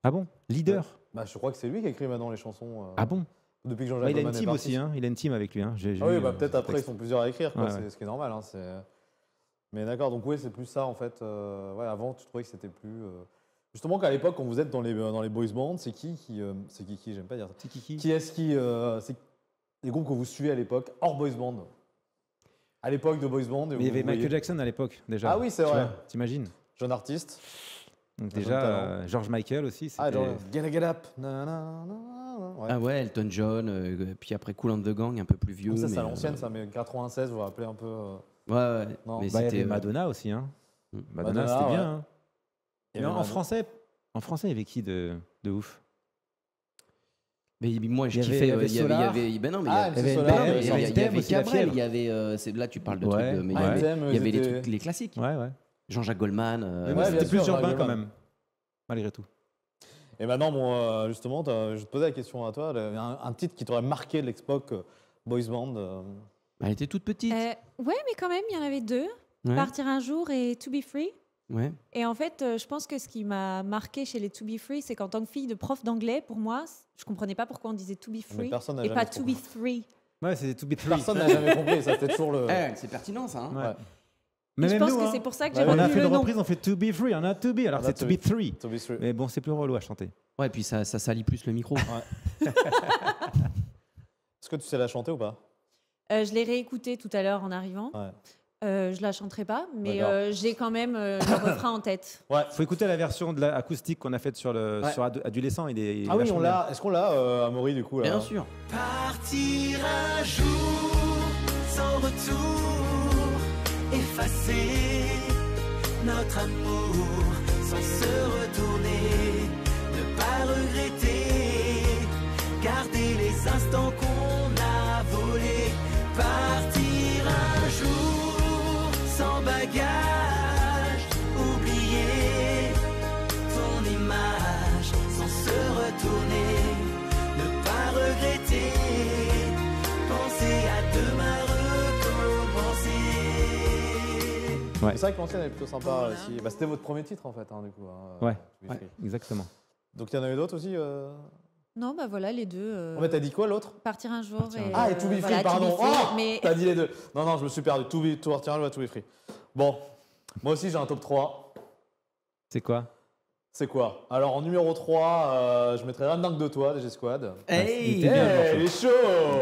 Ah bon? Leader? Je crois que c'est lui qui écrit maintenant les chansons. Ah bon? Depuis que Jean-Jacques il a une team aussi, il a une team avec lui. Peut-être après ils sont plusieurs à écrire, c'est ce qui est normal. Mais d'accord, donc oui, c'est plus ça en fait. Avant, tu trouvais que c'était plus. Justement, qu'à l'époque, quand vous êtes dans les boys bands, c'est qui j'aime pas dire ça. C'est qui est-ce qui. C'est les groupes que vous suivez à l'époque, hors boys band? À l'époque de Boys Band. Mais il y avait Michael Jackson à l'époque déjà. Ah oui, c'est vrai. T'imagines? Jeune artiste. Donc déjà, George Michael aussi. Ah, Get Up. Ouais. Ah ouais, Elton John, puis après Kool and the Gang, un peu plus vieux. Ça, c'est à l'ancienne, ça, mais 96, vous vous rappelez un peu. Ouais. Non. Mais c'était Madonna aussi. Hein. Madonna, c'était bien. Hein. Et en français, il y avait qui de ouf? Mais moi, je kiffais. Il y avait. Ben non, mais il y avait Cabrel. Il y avait. Là, tu parles de trucs. Mais il y avait les trucs, les classiques. Ouais. Jean-Jacques Goldman. C'était plus urbain quand même, malgré tout. Et maintenant, justement, je te posais la question à toi. Un titre qui t'aurait marqué de l'époque Boys Band. Elle était toute petite. Ouais, mais quand même, il y en avait deux. Partir un jour et To Be Free. Ouais. Et en fait, je pense que ce qui m'a marqué chez les To Be Free, c'est qu'en tant que fille de prof d'anglais, pour moi, je comprenais pas pourquoi on disait To Be Free et pas To Be Free. Ouais, c'était To Be Free. Personne n'a jamais compris, ça c'était toujours le... c'est pertinent ça. Hein. Ouais. Mais je pense que c'est pour ça que j'ai retenu on a fait le une nom. reprise, on fait To Be Free, on a To Be, alors c'est To Be Free. Mais bon, c'est plus relou à chanter. Ouais, puis ça salit plus le micro. Ouais. Est-ce que tu sais la chanter ou pas? Je l'ai réécoutée tout à l'heure en arrivant. Ouais. Je la chanterai pas, mais j'ai quand même le refrain en tête. Ouais. Faut écouter la version de l'acoustique qu'on a faite sur Adolescent. Ah oui, on l'a. Est-ce qu'on l'a, Amaury, du coup là? Bien sûr. Partir un jour sans retour, effacer notre amour sans se retourner, ne pas regretter, garder les instants qu'on a volés, partir un jour sans bagage, oublier ton image sans se retourner, ne pas regretter, penser à demain recommencer. Ouais. C'est vrai que l'ancienne est plutôt sympa aussi. Bah, c'était votre premier titre en fait, hein, du coup. Ouais, exactement. Donc il y en avait d'autres aussi Non, bah voilà, les deux. En fait, t'as dit quoi l'autre? Partir un jour et. Ah, et To Be Free, pardon. Mais... T'as dit les deux. Non, je me suis perdu. Partir un jour et To Be Free. Bon, moi aussi j'ai un top 3. C'est quoi? C'est quoi? Alors en numéro 3, je mettrais Rien de toi, DG Squad. Hey, il est chaud.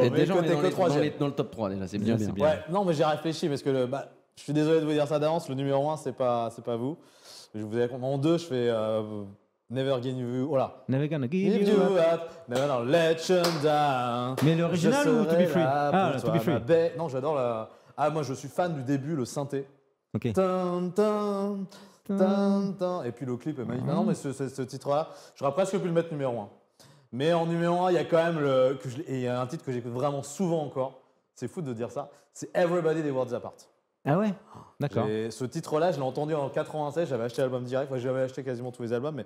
Mais déjà, on est dans le top 3 déjà, c'est bien. Ouais, non, mais j'ai réfléchi parce que je suis désolé de vous dire ça d'avance, le numéro 1, c'est pas vous. En 2, je fais Never Give You. Voilà. Never Gonna Give You Up. Never Gonna Let You Down. Mais l'original ou To Be Free? Ah, To Be Free. Non, j'adore la. Ah, moi je suis fan du début, le synthé. Ok. Et puis le clip est magnifique. Non, mais ce titre-là, j'aurais presque pu le mettre numéro 1. Mais en numéro 1, il y a quand même et il y a un titre que j'écoute vraiment souvent encore. C'est fou de dire ça. C'est Everybody des Worlds Apart. Ah ouais? D'accord. Ce titre-là, je l'ai entendu en 96. J'avais acheté l'album direct. Enfin, j'avais acheté quasiment tous les albums.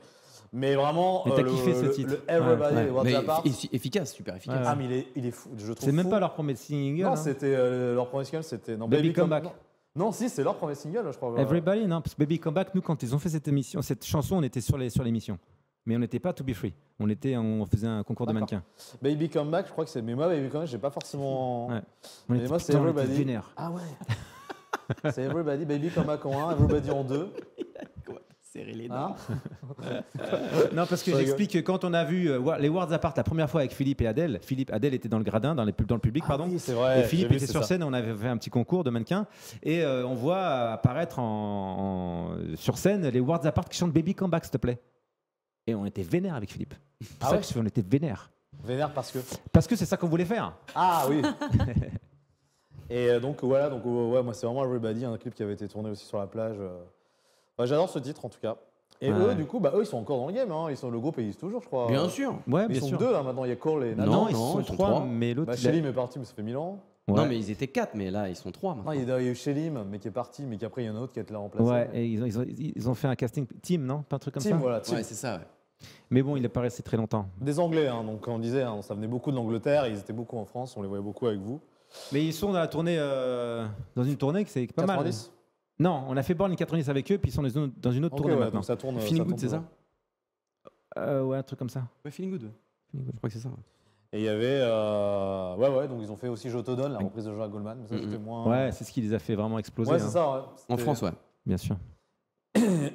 Mais vraiment, t'as kiffé ce titre. Le Everybody des Worlds Apart. Efficace, super efficace. Ah, mais il est fou. Je trouve. C'est même pas leur premier single. Non, c'était leur premier single. C'était Baby Come Back. Non, si, c'est leur premier single, je crois. Everybody, non, parce que Baby Come Back, nous, quand ils ont fait cette chanson, on était sur l'émission. Mais on n'était pas To Be Free. On faisait un concours de mannequins. Baby Come Back, je crois que c'est. Mais moi, Baby Come Back, j'ai pas forcément. Ouais. Mais moi, c'est Everybody. Ah ouais. C'est Everybody, Baby Come Back en 1, Everybody en 2. Serrer les dents. Non, parce que j'explique que quand on a vu les Worlds Apart la première fois avec Philippe et Adèle, Adèle était dans le gradin, dans le public, pardon. Oui, c'est vrai. Et Philippe était sur scène, on avait fait un petit concours de mannequins. Et on voit apparaître sur scène les Worlds Apart qui chantent Baby Come Back, s'il te plaît. Et on était vénère avec Philippe. C'est pour ça qu'on était vénère. Vénère parce que? Parce que c'est ça qu'on voulait faire. Ah oui. Et donc voilà, moi c'est vraiment Everybody, un clip qui avait été tourné aussi sur la plage. J'adore ce titre en tout cas. Et eux, du coup, eux ils sont encore dans le game. Hein. Le groupe existe toujours, je crois. Bien sûr. Ouais, ils sont deux là maintenant. Il y a Cole et Nathan. Non, ils sont trois. Mais l'autre. Shelim est parti, mais ça fait 1000 ans. Ouais. Non, mais ils étaient 4, mais là ils sont 3 maintenant. Non, il y a eu Shelim, mais qui est parti, mais qu'après il y en a un autre qui a été remplacé. Ouais, et ils ont fait un casting team, non? Pas un truc comme ça. Voilà, team. Ouais, c'est ça. Ouais. Mais bon, il est pas resté très longtemps. Des Anglais, hein, donc on disait, ça venait beaucoup de l'Angleterre, ils étaient beaucoup en France, on les voyait beaucoup avec vous. Mais ils sont dans la tournée, dans une tournée qui c'est pas 90 mal. Non, on a fait Born in 90 avec eux, puis ils sont dans une autre tournée maintenant. Donc ça tourne. Feeling Good, c'est ça? Ouais, un truc comme ça. Ouais, Feeling Good. Je crois que c'est ça. Ouais. Et il y avait, donc ils ont fait aussi Je te donne, la reprise de Jean Goldman, mais ça c'était moins. Ouais, c'est ce qui les a fait vraiment exploser. Ouais, c'est ça. Ouais. En France, ouais. Bien sûr.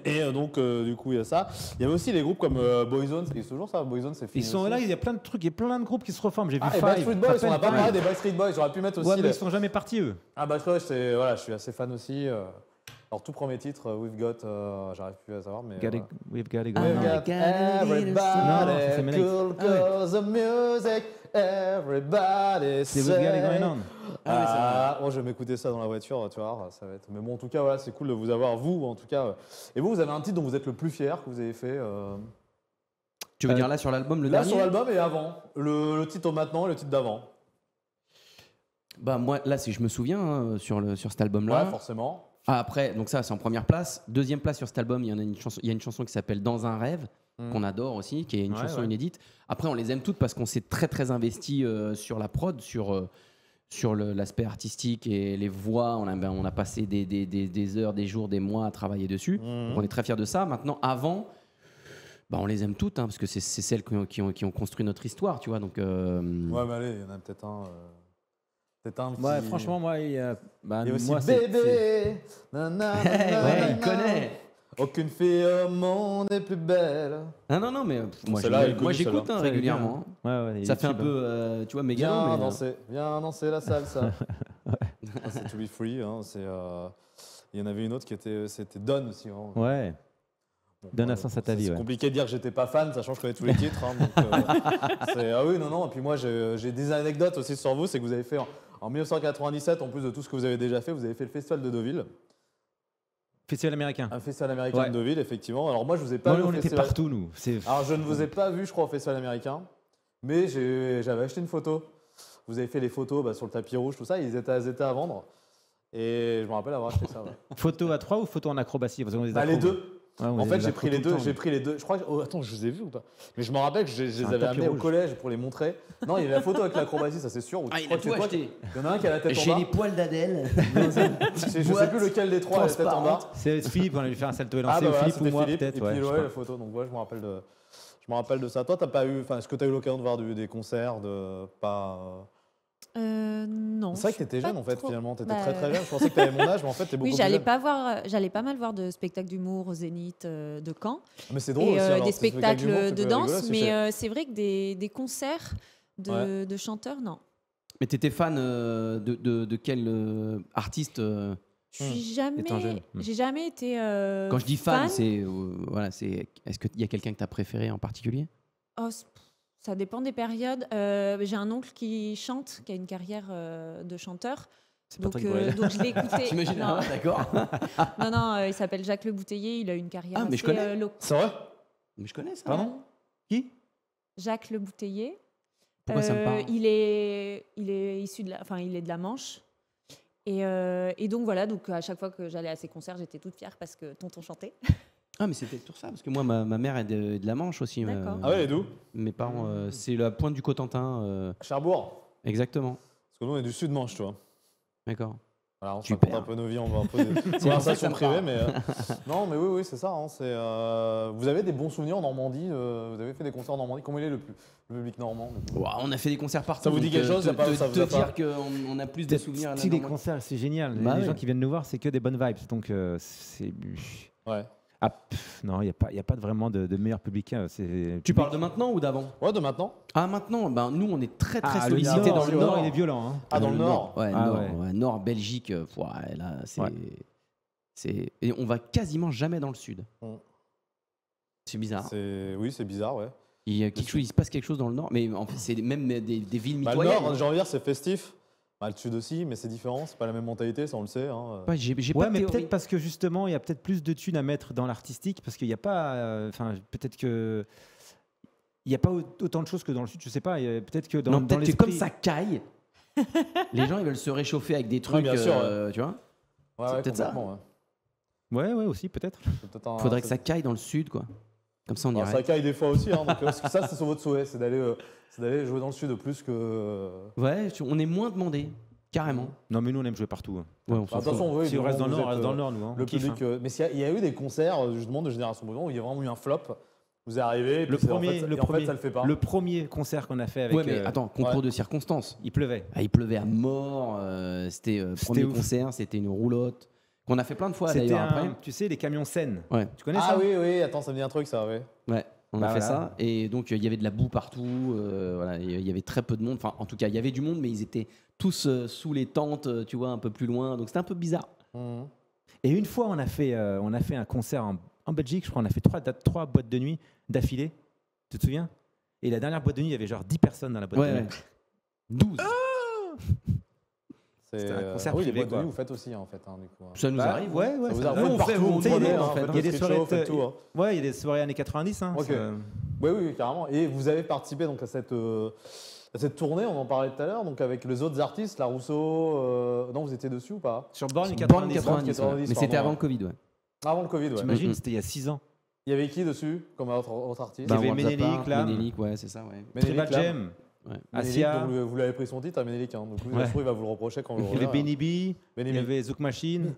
Et donc, du coup, il y a ça. Il y avait aussi les groupes comme Boyzone, c'est toujours ça. Boyzone, c'est fini. Ils sont aussi. là, il y a plein de trucs, il y a plein de groupes qui se reforment. J'ai vu Et Five. Backstreet Boys, on n'a pas parlé Ouais, des Backstreet Boys. J'aurais pu mettre aussi. mais ils sont jamais partis eux. Ah, Backstreet Boys, voilà, je suis assez fan aussi. Alors, tout premier titre, We've Got, j'arrive plus à savoir, mais. We've got it We've going got everybody cool cause of music, everybody C'est We've got it going on. moi je vais m'écouter ça dans la voiture, tu vois, ça va être. Mais bon, en tout cas, voilà, c'est cool de vous avoir, vous, en tout cas. Et vous avez un titre dont vous êtes le plus fier que vous avez fait. Tu veux dire là sur l'album, le là dernier? sur l'album et avant, le titre maintenant et le titre d'avant. Bah moi, là, si je me souviens, hein, sur cet album-là. Ouais, forcément. Ah, après, donc ça, c'est en première place. Deuxième place sur cet album, il y a une chanson qui s'appelle Dans un rêve, qu'on adore aussi, qui est une chanson inédite. Après, on les aime toutes parce qu'on s'est très très investi sur la prod, sur l'aspect artistique et les voix. On a passé des heures, des jours, des mois à travailler dessus. Donc on est très fiers de ça. Maintenant, avant, bah, on les aime toutes, hein, parce que c'est celles qui ont construit notre histoire, tu vois. Donc, Ouais, mais allez, il y en a peut-être un. Ouais, franchement, moi, il y a aussi moi, bébé. ouais, il connaît. Aucune fille au monde n'est plus belle. Ah non, mais moi j'écoute régulièrement. Ouais, Ça fait un peu, tu vois, mégalo. Viens danser la salsa. C'est To Be Free. Hein, il y en avait une autre c'était Donne aussi. Hein. Ouais. Donne un sens à ta vie. C'est compliqué de dire que j'étais pas fan, sachant que je connais tous les titres. Hein, donc, ah oui, non. Et puis moi, j'ai des anecdotes aussi sur vous. C'est que vous avez fait en 1997, en plus de tout ce que vous avez déjà fait, vous avez fait le festival de Deauville. Festival américain. Un festival américain de Deauville, effectivement. Alors moi, je vous ai pas vu. On était partout, nous. Alors je ne vous ai pas vu, je crois, au festival américain, mais j'avais acheté une photo. Vous avez fait les photos sur le tapis rouge, tout ça. Ils étaient à vendre. Et je me rappelle avoir acheté ça. Ouais. Photo à 3 ou photo en acrobatie? Les deux. Ouais, en fait, j'ai pris les deux. Je crois. Attends, je vous ai vu ou pas? Mais je me rappelle que je les avais amenés au collège pour les montrer. Non, il y avait la photo avec l'acrobatie, ça c'est sûr. Il a tout acheté. Il y en a un qui a la tête en bas. J'ai les poils d'Adèle. Je sais plus lequel des trois a la tête en bas. C'est Philippe, on a dû faire un salto élancé. Philippe ou moi peut-être. Et puis la photo. Donc ouais, je me rappelle de ça. Toi, t'as pas eu. Est-ce que tu as eu l'occasion de voir des concerts non. C'est vrai que t'étais jeune en fait, finalement. T'étais très très jeune. Je pensais que t'avais mon âge, mais en fait, t'es beaucoup plus jeune. J'allais pas mal voir de spectacles d'humour au Zénith de Caen. Mais c'est drôle et aussi. Des spectacles de danse, mais c'est vrai que des concerts de chanteurs, non. Mais t'étais fan de quel artiste J'ai jamais été. Quand je dis fan, c'est est-ce qu'il y a quelqu'un que t'as préféré en particulier? Ça dépend des périodes. J'ai un oncle qui chante, qui a une carrière de chanteur. Donc je l'ai écouté. T'imagines? D'accord. Non, il s'appelle Jacques Le Bouteiller. Il a une carrière assez mais je connais. C'est vrai? Mais je connais ça. Pardon? Qui? Jacques Le Bouteiller. Pourquoi ça me parle? Il est issu il est de la Manche. Et donc voilà, donc à chaque fois que j'allais à ses concerts, j'étais toute fière parce que tonton chantait. Ah, mais c'était pour ça, parce que moi, ma mère est de la Manche aussi. D'accord. Ah ouais, elle est d'où? Mes parents, c'est la pointe du Cotentin. Cherbourg. Exactement. Parce que nous, on est du sud Manche, tu vois. D'accord. Voilà, on se raconte un peu nos vies, on va un peu des conversations privées, mais non, mais oui, c'est ça. Hein, vous avez des bons souvenirs en Normandie? Vous avez fait des concerts en Normandie? Comment il est le public normand? On a fait des concerts partout. Ça vous dit quelque chose? Te dire qu'on a plus de souvenirs à la les concerts, c'est génial. Les gens qui viennent nous voir, c'est que des bonnes vibes. Donc c'est. Ouais. Non, il n'y a pas vraiment de meilleur public. Tu parles de maintenant ou d'avant? Ouais, de maintenant. Ah, maintenant, nous, on est très sollicités sollicités dans le Nord. Il est violent. Hein. Ah, dans le Nord? Ouais, Nord, Belgique. Là, c'est. Et on va quasiment jamais dans le Sud. C'est bizarre. Oui, c'est bizarre, ouais. Il se passe quelque chose dans le Nord, mais en fait, c'est même des villes mitoyennes. Le Nord, j'ai envie de dire, c'est festif. Le Sud aussi, mais c'est différent, c'est pas la même mentalité, ça on le sait. Hein. Mais peut-être parce que justement, il y a peut-être plus de thunes à mettre dans l'artistique, parce qu'il n'y a pas. Peut-être que. Il n'y a pas autant de choses que dans le Sud, je sais pas. Peut-être que dans peut-être l'esprit... que comme ça caille, les gens ils veulent se réchauffer avec des trucs, bien sûr, tu vois. C'est peut-être ça. Ouais, aussi, peut-être. Faudrait que ça caille dans le Sud, quoi. Comme ça, on irait. Ça caille des fois aussi, hein, donc, ça c'est sur votre souhait, c'est d'aller jouer dans le Sud plus que. Ouais, on est moins demandé, carrément. Non, mais nous on aime jouer partout. Hein. Ouais, attention, si on reste dans le Nord, reste dans le Nord, nous. Hein. Le public. Mais il y a eu des concerts justement de Génération Mouvement où il y a vraiment eu un flop. Vous arrivez, en fait, ça le fait pas. Le premier concert qu'on a fait avec. Ouais, mais attends, concours de circonstances. Il pleuvait. Il pleuvait à mort. C'était premier concert, c'était une roulotte. Qu'on a fait plein de fois C'était d'ailleurs après. tu sais, les camions Seine. Ouais. Tu connais Ah ça? oui, attends, ça me dit un truc, ça, oui. Ouais, on Bah a fait voilà. ça. Et donc, il y avait de la boue partout. Voilà, il y avait très peu de monde. Enfin, en tout cas, il y avait du monde, mais ils étaient tous sous les tentes, tu vois, un peu plus loin. Donc, c'était un peu bizarre. Mhm. Et une fois, on a fait un concert en Belgique, je crois, on a fait 3 boîtes de nuit d'affilée. Tu te souviens? Et la dernière boîte de nuit, il y avait genre 10 personnes dans la boîte de Ouais, nuit. 12. C'est un concert oui, les privé, boîtes de quoi. nuit, vous faites aussi, en fait, hein, du coup. Ça nous arrive, ouais. Ça vous ça- arrive nous, on partout, fait, vous on prenez, prenait, hein, en fait. faites Il y a des street soirées, show, faites tout, hein. Ouais, il y a des soirées années 90. Hein, Ok. Oui, carrément. Et vous avez participé donc à cette tournée, on en parlait tout à l'heure, donc avec les autres artistes, La Rousseau. Non, vous étiez dessus ou pas? Sur Born Born 90. 90, ouais. 90, Mais c'était pardon, avant ouais. le Covid, ouais. Avant le Covid, ouais. T'imagines, Mhm. c'était il y a 6 ans. Il y avait qui dessus, comme autre artiste? Bah, y avait One Zappa, Ménélique, là. Ménélique, ouais, c'est ça, ouais. Ménélique, Tribal là. Jam, Ouais. Ménélique, Asia, donc vous l'avez pris son titre à Ménélique, hein, donc lui, Ouais. je trouve, il va vous le reprocher quand vous le il y avait reverrez, Benny B, Benny il y B. avait Zouk Machine.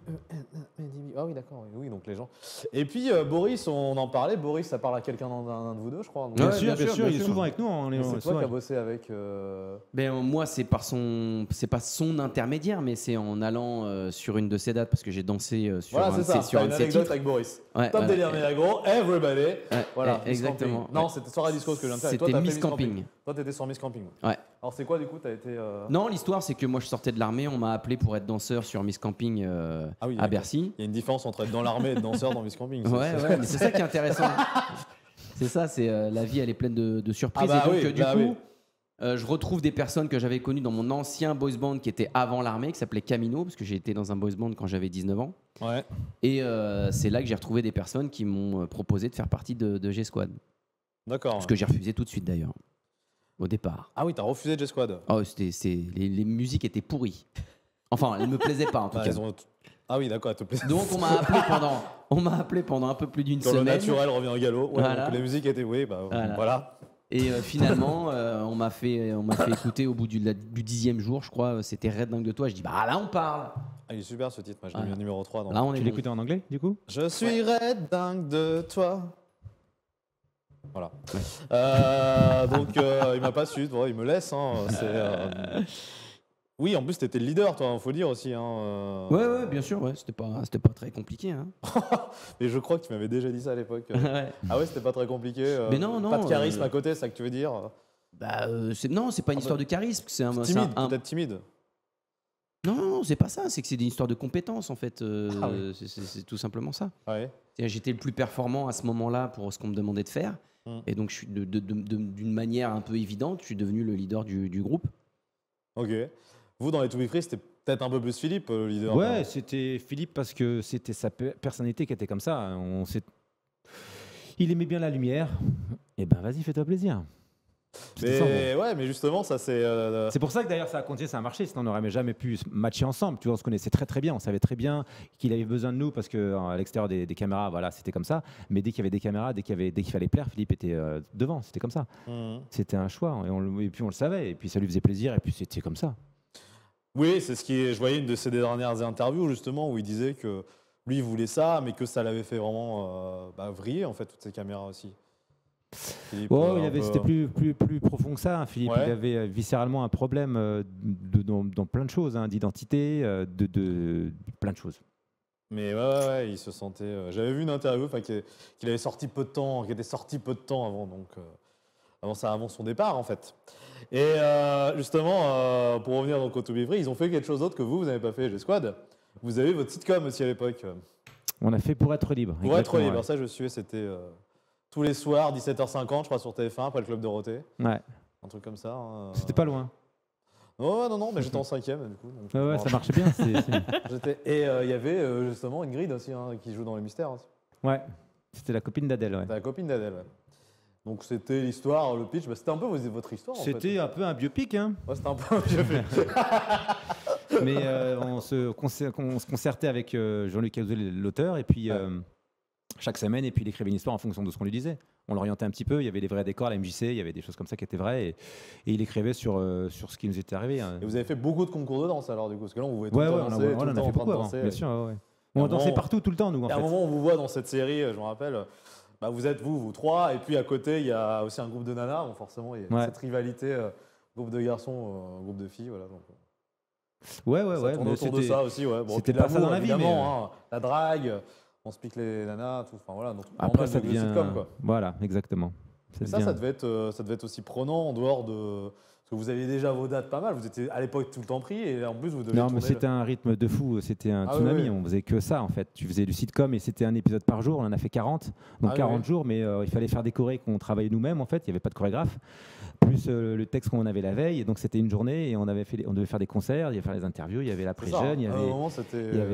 Ah oui, d'accord, oui, donc les gens. Et puis Boris, on en parlait, Boris, ça parle à quelqu'un d'un de vous deux, je crois. donc- Bien Ouais, sûr, bien sûr, il est bien souvent sûr. avec nous. On est Mais c'est toi souvent qui as avec- bossé avec. Moi, c'est pas son intermédiaire, mais c'est en allant sur une de ses dates parce que j'ai dansé sur Voilà, un, c'est ça, sur t'as un une de ses anecdote titres. avec Boris. Ouais, Top ouais, délire Milagro, everybody. ouais, Voilà, Miss exactement. Camping. Non, Ouais. c'était Soirée Disco ce que je viens de faire. Et toi, C'était t'as fait Miss Camping. Toi, t'étais sur Miss Camping. Ouais. Alors, c'est quoi, du coup, t'as été. Non, l'histoire, c'est que moi, je sortais de l'armée, on m'a appelé pour être danseur sur Miss Camping Ah oui, à Bercy. Il y a une différence entre être dans l'armée et être danseur dans Miss Camping. Ouais, ouais, mais c'est ça qui est intéressant. C'est ça, c'est la vie, elle est pleine de surprises. Ah bah et donc, oui, du bah coup, oui. je retrouve des personnes que j'avais connues dans mon ancien boys band qui était avant l'armée, qui s'appelait Camino, parce que j'ai été dans un boys band quand j'avais 19 ans. Ouais. Et c'est là que j'ai retrouvé des personnes qui m'ont proposé de faire partie de G-Squad. D'accord. Ce que j'ai refusé tout de suite d'ailleurs, au départ. Ah oui, t'as refusé J-Squad. Oh, les musiques étaient pourries. Enfin, elles me plaisaient pas en tout Bah, cas. Ah oui, d'accord, elle te plaît. Donc on m'a appelé pendant un peu plus d'une Quand le semaine. naturel revient au galop. Ouais, Voilà. donc la musique était. Oui, bah voilà. Et finalement, on m'a fait écouter au bout du 10e jour, je crois, c'était Red Dingue de toi. Je dis, bah là, on parle. Ah, il est super ce titre, moi je l'ai Voilà. mis en numéro 3. Là, on est Tu bon. l'écoutais en anglais, du coup? Je suis red dingue de toi. Voilà. Donc il m'a pas su, bon, il me laisse. Hein, Oui, en plus t'étais le leader, toi, faut le dire aussi. Hein, Ouais, bien sûr, ouais, c'était pas très compliqué. Hein. Et je crois que tu m'avais déjà dit ça à l'époque. Ouais. Ah ouais, c'était pas très compliqué. Mais non, Pas de charisme euh, à côté, c'est ça que tu veux dire. Bah, non, c'est pas une histoire de charisme. C'est Timide, un- peut-être timide. Non, c'est pas ça. C'est que c'est une histoire de compétences en fait. Ah oui. C'est tout simplement ça. Ouais. C'est-à-dire, j'étais le plus performant à ce moment-là pour ce qu'on me demandait de faire. Mm. Et donc, je suis d'une manière un peu évidente, je suis devenu le leader du groupe. Ok. Vous, dans les To Be Free, c'était peut-être un peu plus Philippe, le leader. Ouais, c'était Philippe parce que c'était sa personnalité qui était comme ça. Il aimait bien la lumière. Et ben vas-y, fais-toi plaisir. C'était ça, en gros. Mais ouais, mais justement, ça c'est. C'est pour ça que d'ailleurs ça a continué, ça a marché. Sinon on n'aurait jamais pu se matcher ensemble. Tu vois, on se connaissait très très bien. On savait très bien qu'il avait besoin de nous parce que à l'extérieur des caméras, voilà, c'était comme ça. Mais dès qu'il y avait des caméras, dès qu'il fallait plaire, Philippe était devant. C'était comme ça. C'était un choix et puis on le savait. Et puis ça lui faisait plaisir. Et puis c'était comme ça. Oui, c'est ce qui est. Je voyais une de ses dernières interviews justement où il disait que lui il voulait ça, mais que ça l'avait fait vraiment vriller en fait toutes ces caméras aussi. Philippe, C'était plus profond que ça. Hein, Philippe, Ouais. il avait viscéralement un problème dans plein de choses, hein, d'identité, de plein de choses. Mais ouais, il se sentait. J'avais vu une interview qu'il avait sorti peu de temps, qui était sorti peu de temps avant, donc avant son départ en fait. Et justement, pour revenir donc au To Be Free, ils ont fait quelque chose d'autre que vous n'avez pas fait, G-Squad. Vous avez votre sitcom aussi à l'époque. On a fait Pour être libre. Pour être libre, ouais. ça je suivais, c'était tous les soirs, 17h50, je crois, sur TF1, après le Club Dorothée. Ouais. Un truc comme ça. Hein. C'était pas loin. Non, mais j'étais en 5e du coup. Donc, Ouais, ça marchait bien. Et il y avait justement Ingrid aussi, hein, qui joue dans Les Mystères. Aussi. Ouais, c'était la copine d'Adèle. Ouais. C'était la copine d'Adèle. Ouais. Donc c'était l'histoire, le pitch, c'était un peu votre histoire. C'était en fait. un peu un biopic, hein. Ouais, c'était un peu un biopic. Mais on se concertait avec Jean-Luc Azoulay, l'auteur, et puis chaque semaine, et puis il écrivait une histoire en fonction de ce qu'on lui disait. On l'orientait un petit peu, il y avait des vrais décors, la MJC, il y avait des choses comme ça qui étaient vraies, et il écrivait sur ce qui nous était arrivé. Hein. Et vous avez fait beaucoup de concours de danse alors du coup, parce que là on vous voit tout Ouais, le ouais, temps on danser, tout en le a temps fait en train beaucoup de avant, danser. bien sûr. Ouais. Et à On un dansait moment- partout, tout le temps, nous, en Et à un fait. moment on vous voit dans cette série, je me rappelle, vous êtes vous trois, et puis à côté il y a aussi un groupe de nanas, donc forcément il y a Ouais. cette rivalité, groupe de garçons, groupe de filles, voilà. Donc. Ouais. Ça tourne autour de ça aussi, ouais. Bon, c'était puis pas ça dans la vie, évidemment, la drague, on se pique les nanas, tout. Enfin voilà. Donc, après, ça de devient. sitcom, quoi. Voilà, exactement. Mais ça devait être aussi prenant en dehors de. Parce que vous aviez déjà vos dates pas mal. Vous étiez à l'époque tout le temps pris et en plus vous deviez. Non, mais c'était un rythme de fou. C'était un tsunami. Oui. On faisait que ça en fait. Tu faisais du sitcom et c'était un épisode par jour. On en a fait 40. Donc 40 jours, mais il fallait faire des chorés qu'on travaillait nous-mêmes en fait. Il n'y avait pas de chorégraphe. Plus le texte qu'on avait la veille. Et donc c'était une journée et on devait faire des concerts, il y avait faire des interviews, il y avait l'après-jeune.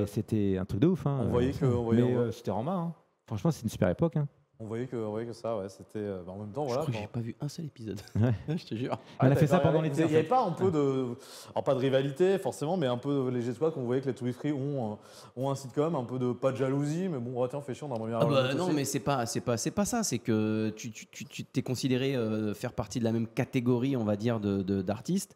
C'était un truc de ouf. Hein. On voyait que. C'était en main. Hein. Franchement, c'est une super époque. Hein. On voyait que ça, c'était. En même temps, voilà. Je crois que j'ai pas vu un seul épisode. Je te jure. On a fait ça pendant l'été. Il n'y avait pas un peu de. Alors, pas de rivalité, forcément, mais un peu les G-Squad qu'on voyait que les To Be Free ont un sitcom, un peu de. Pas de jalousie, mais bon, tiens, fait chiant dans ma première. Non, mais c'est pas ça. C'est que tu t'es considéré faire partie de la même catégorie, on va dire, d'artistes.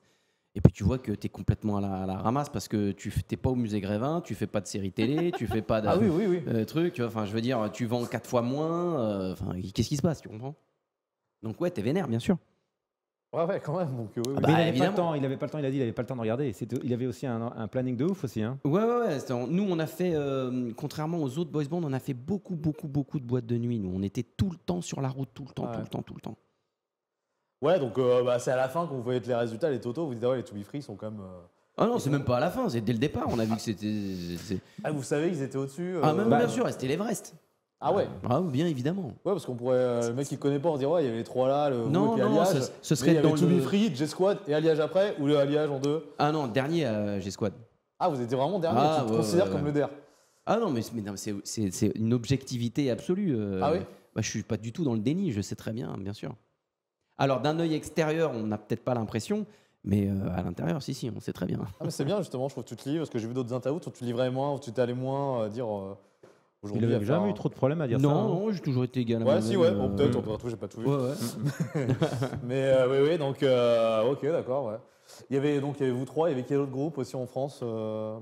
Et puis tu vois que tu es complètement à la ramasse parce que tu n'es pas au musée Grévin, tu fais pas de série télé, tu fais pas de trucs. Enfin, je veux dire, tu vends 4 fois moins. Qu'est-ce qui se passe, tu comprends? Donc ouais, t'es vénère, bien sûr. Ouais, quand même. Donc, mais il avait pas le temps. Il avait pas le temps. Il a dit, il avait pas le temps de regarder. Il avait aussi un planning de ouf aussi. Hein. Ouais. Nous, on a fait, contrairement aux autres boys bands, on a fait beaucoup de boîtes de nuit. Nous, on était tout le temps sur la route, tout le temps. Ouais, donc c'est à la fin qu'on voyait les résultats, les totaux, vous dites les To Be Free sont quand même. Ah non, c'est même pas à la fin, c'est dès le départ. On a vu que c'était. Ah, vous savez qu'ils étaient au-dessus. Bien sûr, c'était l'Everest. Ah ouais. Ah bien évidemment. Ouais, parce qu'on pourrait le mec qui connaît pas, on se dirait il y avait les trois là, le non, et Alliage. Ce serait il y dans avait To Be Free, G-Squad et Alliage après ou le Alliage en deux. Ah non, dernier G-Squad. Ah, vous étiez vraiment dernier, tu te considères comme le der. Ah non, mais c'est une objectivité absolue. Ah oui. Je suis pas du tout dans le déni, je sais très bien sûr. Alors d'un œil extérieur, on n'a peut-être pas l'impression, mais à l'intérieur, si, on sait très bien. Ah mais c'est bien justement, je trouve que tu te livres, parce que j'ai vu d'autres interviews où tu te livrais moins, où tu t'allais moins dire aujourd'hui. Il n'avait jamais eu trop de problèmes à dire ça. Non, j'ai toujours été égal. Ouais, si, bon, peut-être, après j'ai pas tout vu. Ouais. Mais oui, donc ok, d'accord, ouais. Il y avait vous trois, il y avait quel autre groupe aussi en France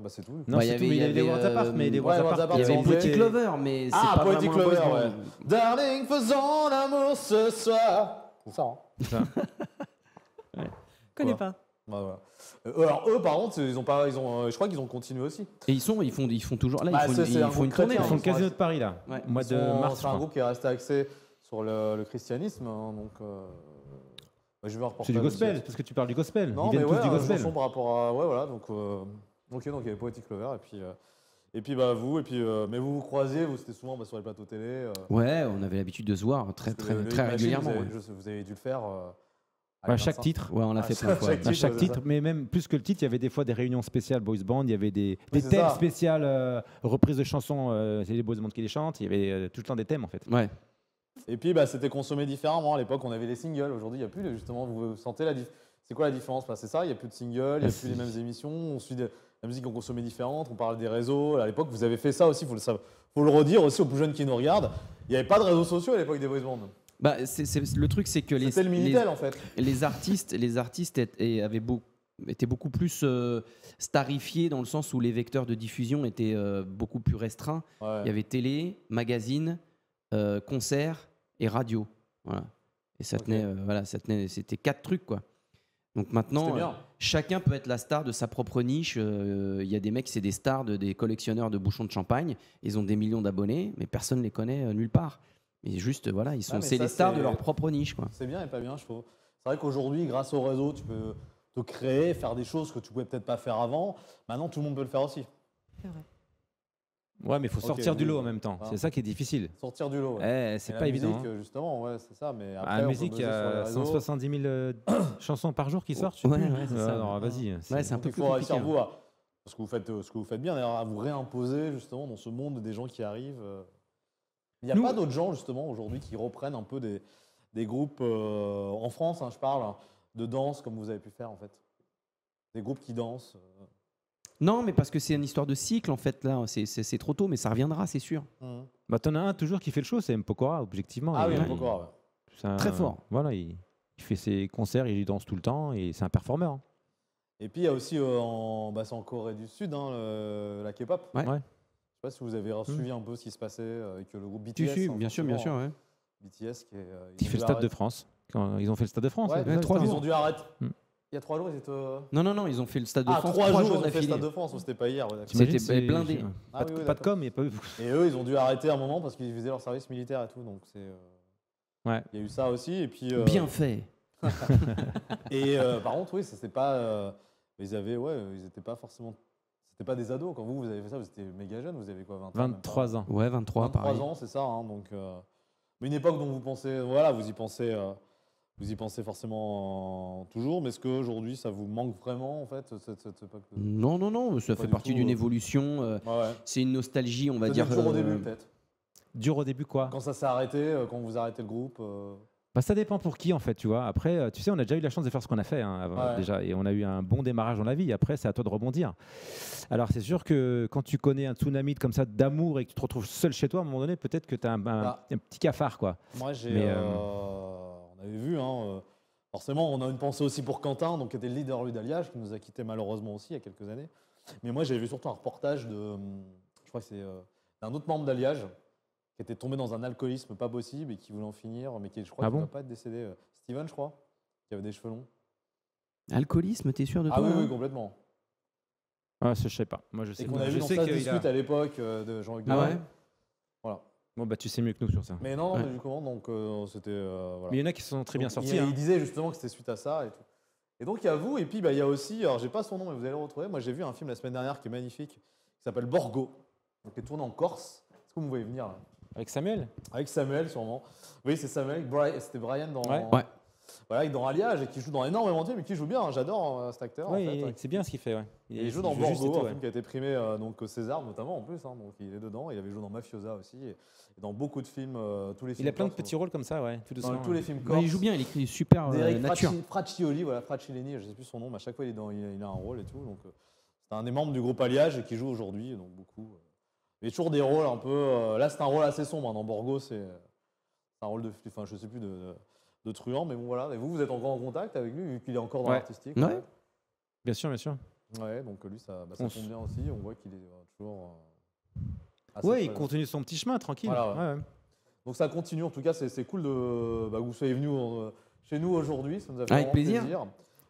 c'est tout. Non, c'est tout, il y avait des Worlds Apart, mais des Worlds Apart. Il y avait Poetic Lover, mais c'est pas Poetic vraiment Lover, un boys ouais. Darling, faisons l'amour ce soir. C'est ça, hein. Ça. Je connais pas. Ouais, voilà. Alors eux, par contre, je crois qu'ils ont continué aussi. Et ils font toujours. Là, ils font une tournée. Ils font le Casino de Paris là. Ouais. Mois de mars. C'est un groupe qui est resté axé sur le christianisme, hein, donc. Je vais c'est du gospel, parce que tu parles du gospel. Non, ils viennent mais tous du gospel. Chanson par rapport à voilà, donc il y avait Poetic Lover et puis vous mais vous croisiez, vous c'était souvent sur les plateaux télé. Ouais, on avait l'habitude de se voir très régulièrement. Vous avez dû le faire. À chaque titre, on l'a fait plein de fois. À chaque titre, mais même plus que le titre, il y avait des fois des réunions spéciales boys band, il y avait des thèmes spéciales, reprises de chansons, c'est les boys band qui les chantent, il y avait tout le temps des thèmes en fait. Ouais. Et puis c'était consommé différemment. À l'époque, on avait les singles. Aujourd'hui, il n'y a plus. Justement, vous sentez c'est quoi la différence? C'est ça, il n'y a plus de singles, il n'y a plus les mêmes émissions. On suit la musique qu'on consommait différente. On parle des réseaux. À l'époque, vous avez fait ça aussi. Faut le redire aussi aux plus jeunes qui nous regardent. Il n'y avait pas de réseaux sociaux à l'époque des boys bands. Le truc, c'est que c'était le Minitel en fait. Les artistes étaient beaucoup plus starifiés dans le sens où les vecteurs de diffusion étaient beaucoup plus restreints. Ouais. Il y avait télé, magazine, concert et radio. Voilà. Et ça tenait, c'était 4 trucs quoi. Donc maintenant, chacun peut être la star de sa propre niche. Il y a des mecs, c'est des stars, des collectionneurs de bouchons de champagne. Ils ont des millions d'abonnés, mais personne ne les connaît nulle part. Mais juste, voilà, c'est les stars de leur propre niche. C'est bien et pas bien, je trouve. C'est vrai qu'aujourd'hui, grâce au réseau, tu peux te créer, faire des choses que tu pouvais peut-être pas faire avant. Maintenant, tout le monde peut le faire aussi. C'est vrai. Ouais, mais il faut sortir du lot en même temps. C'est ça qui est difficile. Sortir du lot. Ouais. C'est pas évident. Musique, justement, ouais, c'est ça. Mais après, la musique, il y a 170 000 chansons par jour qui sortent. Ouais, c'est ça. Alors, vas-y. C'est un peu plus compliqué. Il faut réussir, ce que vous faites bien, à vous réimposer justement dans ce monde des gens qui arrivent. Il n'y a pas d'autres gens justement aujourd'hui qui reprennent un peu des groupes en France, je parle, de danse comme vous avez pu faire en fait. Des groupes qui dansent. Non, mais parce que c'est une histoire de cycle en fait là, c'est trop tôt, mais ça reviendra, c'est sûr. T'en as un toujours qui fait le show, c'est Mpokora, objectivement. Ah oui, Mpokora, ouais. Très fort. Voilà, il fait ses concerts, il danse tout le temps et c'est un performeur. Hein. Et puis il y a aussi c'est en Corée du Sud, la K-pop. Ouais. Je sais pas si vous avez suivi un peu ce qui se passait avec le groupe BTS. Bien sûr, ouais. BTS qui fait le Stade de France. Quand ils ont fait le Stade de France. Ouais, 3 jours. Ils ont dû arrêter. Il y a 3 jours, ils étaient. Non, ils ont fait le Stade de Ah, France 3 jours, ils ont fait le d'affilée. Stade de France, c'était pas hier. Ouais, C'était blindé. Ah, Pas de com, il n'y a pas eu. Et eux, ils ont dû arrêter un moment parce qu'ils faisaient leur service militaire et tout. Donc, c'est. Ouais. Il y a eu ça aussi. Et puis, Bien fait. Et par contre, oui, c'était pas. Ils avaient, ils étaient pas forcément. C'était pas des ados. Quand vous avez fait ça, vous étiez méga jeune. Vous avez quoi, 20 ans 23 ans. Ouais, 23, 23 pareil. ans, c'est ça. Hein, donc, mais une époque dont vous pensez. Voilà, vous y pensez. Vous y pensez forcément toujours, mais est-ce qu'aujourd'hui ça vous manque vraiment en fait cette époque de... Non, ça Pas fait du partie tout, d'une évolution. Ouais. C'est une nostalgie, on va Ça dire. dure au début peut-être. Dur au début, quoi. Quand ça s'est arrêté, quand vous arrêtez le groupe. Bah, ça dépend pour qui, en fait, tu vois. Après, tu sais, on a déjà eu la chance de faire ce qu'on a fait avant, déjà, et on a eu un bon démarrage dans la vie. Après, c'est à toi de rebondir. Alors, c'est sûr que quand tu connais un tsunami comme ça d'amour et que tu te retrouves seul chez toi, à un moment donné, peut-être que tu as un petit cafard, quoi. Moi, on avait vu, forcément, on a une pensée aussi pour Quentin, donc qui était le leader d'Alliage, qui nous a quittés malheureusement aussi il y a quelques années. Mais moi, j'avais vu surtout un reportage je crois que c'est d'un autre membre d'Alliage, qui était tombé dans un alcoolisme pas possible et qui voulait en finir, mais qui, je crois, qu'il ne doit pas être décédé. Steven, je crois, qui avait des cheveux longs. Alcoolisme, t'es sûr de toi? Ah oui, complètement. Ah, ça, je sais pas. Moi, je sais. Et qu'on avait vu dans sa dispute à l'époque de Jean-Luc Delarue. Ah ouais. Voilà. Bon, bah, tu sais mieux que nous sur ça. Mais non, du coup, donc c'était. Voilà. Mais il y en a qui sont très bien sortis. Il disait justement que c'était suite à ça et tout. Et donc il y a vous, et puis il y a aussi, alors j'ai pas son nom, mais vous allez le retrouver. Moi j'ai vu un film la semaine dernière qui est magnifique, qui s'appelle Borgo, donc qui est tourné en Corse. Est-ce que vous me voyez venir là? Avec Samuel? Avec Samuel, sûrement. Oui, c'est Samuel. C'était Brian dans. Ouais. Voilà, dans Alliage et qui joue dans énormément de films, mais qui joue bien. Hein. J'adore cet acteur. Oui, en fait, c'est bien ce qu'il fait. Ouais. Il joue dans Borgo, un film qui a été primé donc au César notamment en plus. Hein, donc il est dedans. Il avait joué dans Mafiosa aussi et dans beaucoup de films, tous les films. Il a plein de petits rôles comme ça, ouais. Tout doucement. Dans tous les films corse. Il joue bien, il écrit super nature. Fraccioli, voilà, Fracciolini, je sais plus son nom, mais à chaque fois il a un rôle et tout. Donc c'est un des membres du groupe Alliage et qui joue aujourd'hui, donc beaucoup. Mais toujours des rôles un peu. Là c'est un rôle assez sombre. Hein, dans Borgo c'est un rôle enfin je sais plus de truand, mais bon voilà. Et vous êtes encore en contact avec lui vu qu'il est encore dans l'artistique. Ouais. Bien sûr, bien sûr. Ouais, donc lui ça tombe bien aussi. On voit qu'il est toujours. Ouais, il continue son petit chemin tranquille. Voilà, ouais. Donc ça continue, en tout cas c'est cool que vous soyez venu chez nous aujourd'hui, ça nous a fait avec plaisir.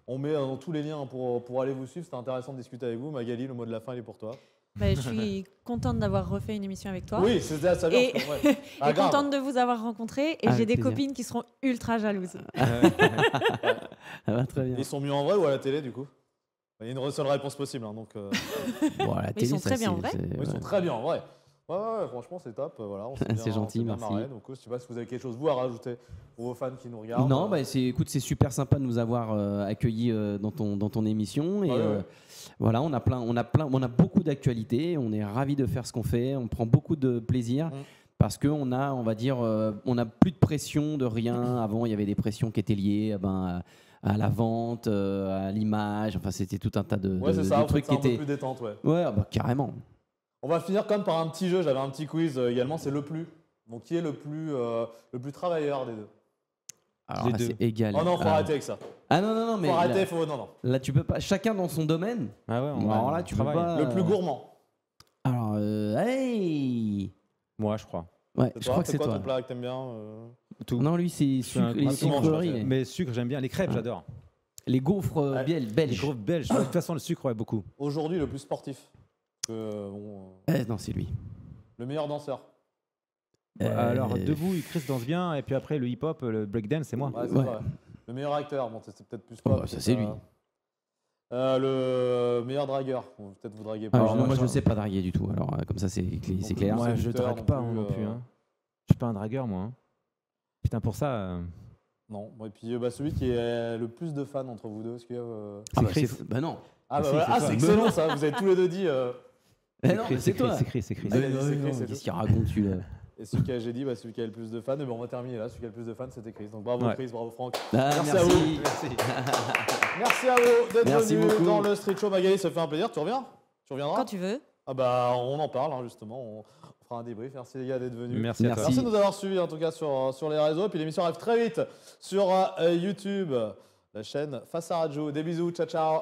On met dans tous les liens pour aller vous suivre, c'était intéressant de discuter avec vous. Magali, le mot de la fin il est pour toi. Je suis contente d'avoir refait une émission avec toi. Oui, c'était ça bien. Et contente de vous avoir rencontré. Et j'ai des copines qui seront ultra jalouses. Très bien. Ils sont mieux en vrai ou à la télé du coup? Il y a une seule réponse possible. Hein, donc, bon, à la télé, ils sont très bien en vrai. Ils sont très bien en vrai. Ouais, franchement, c'est top. Voilà, c'est gentil, merci. Donc, je ne sais pas si vous avez quelque chose vous à rajouter pour vos fans qui nous regardent. Non, écoute, c'est super sympa de nous avoir accueillis dans ton émission. Et voilà, on a beaucoup d'actualités. On est ravis de faire ce qu'on fait. On prend beaucoup de plaisir. Parce qu'on a, on va dire, on n'a plus de pression de rien. Avant, il y avait des pressions qui étaient liées à la vente, à l'image. Enfin, c'était tout un tas de trucs qui étaient. Un peu plus détente, Ouais, carrément. On va finir comme par un petit jeu. J'avais un petit quiz également. C'est le plus. Donc, qui est le plus travailleur des deux? Alors là, c'est égal. Oh non, faut arrêter avec ça. Ah non, mais. Faut arrêter, non. Là, tu peux pas. Chacun dans son domaine. Ah ouais, alors là, tu peux pas. Le plus gourmand. Alors, hey. Moi, je crois. Ouais, je crois que c'est quoi toi. ton plat que t'aimes bien Tout. Non, lui, c'est les sucreries. Mais sucre, j'aime bien. Les crêpes, j'adore. Les gaufres belges. Les gaufres belges. De toute façon, le sucre, ouais, beaucoup. Aujourd'hui, le plus sportif. Non, c'est lui. Le meilleur danseur. Alors, debout, Chris danse bien. Et puis après, le hip-hop, le breakdance, c'est moi. Ouais, c'est vrai. Le meilleur acteur, c'est peut-être plus quoi. Ça, c'est lui. Le meilleur dragueur. Peut-être vous draguez pas. Moi, je ne sais pas draguer du tout. Alors, comme ça, c'est clair. Moi, je drague pas non plus. Je suis pas un dragueur, moi. Putain, pour ça. Non. Et puis, celui qui est le plus de fans entre vous deux, est-ce qu'il y a c'est Chris. Non. C'est excellent ça. Vous avez tous les deux dit. C'est toi. C'est Chris. Qu'est-ce qu'il raconte celui-là? Et celui que j'ai dit, celui qui a le plus de fans. Et on va terminer là. Celui qui a le plus de fans, c'était Chris. Donc bravo Chris, bravo Franck. Merci à vous. Merci à vous d'être venus dans le Street Show. Magali, ça fait un plaisir. Tu reviens? Tu reviendras? Quand tu veux. On en parle justement. On fera un débrief. Merci les gars d'être venus. Merci de nous avoir suivis en tout cas sur les réseaux. Et puis l'émission arrive très vite sur YouTube, la chaîne Face à Radio. Des bisous, ciao.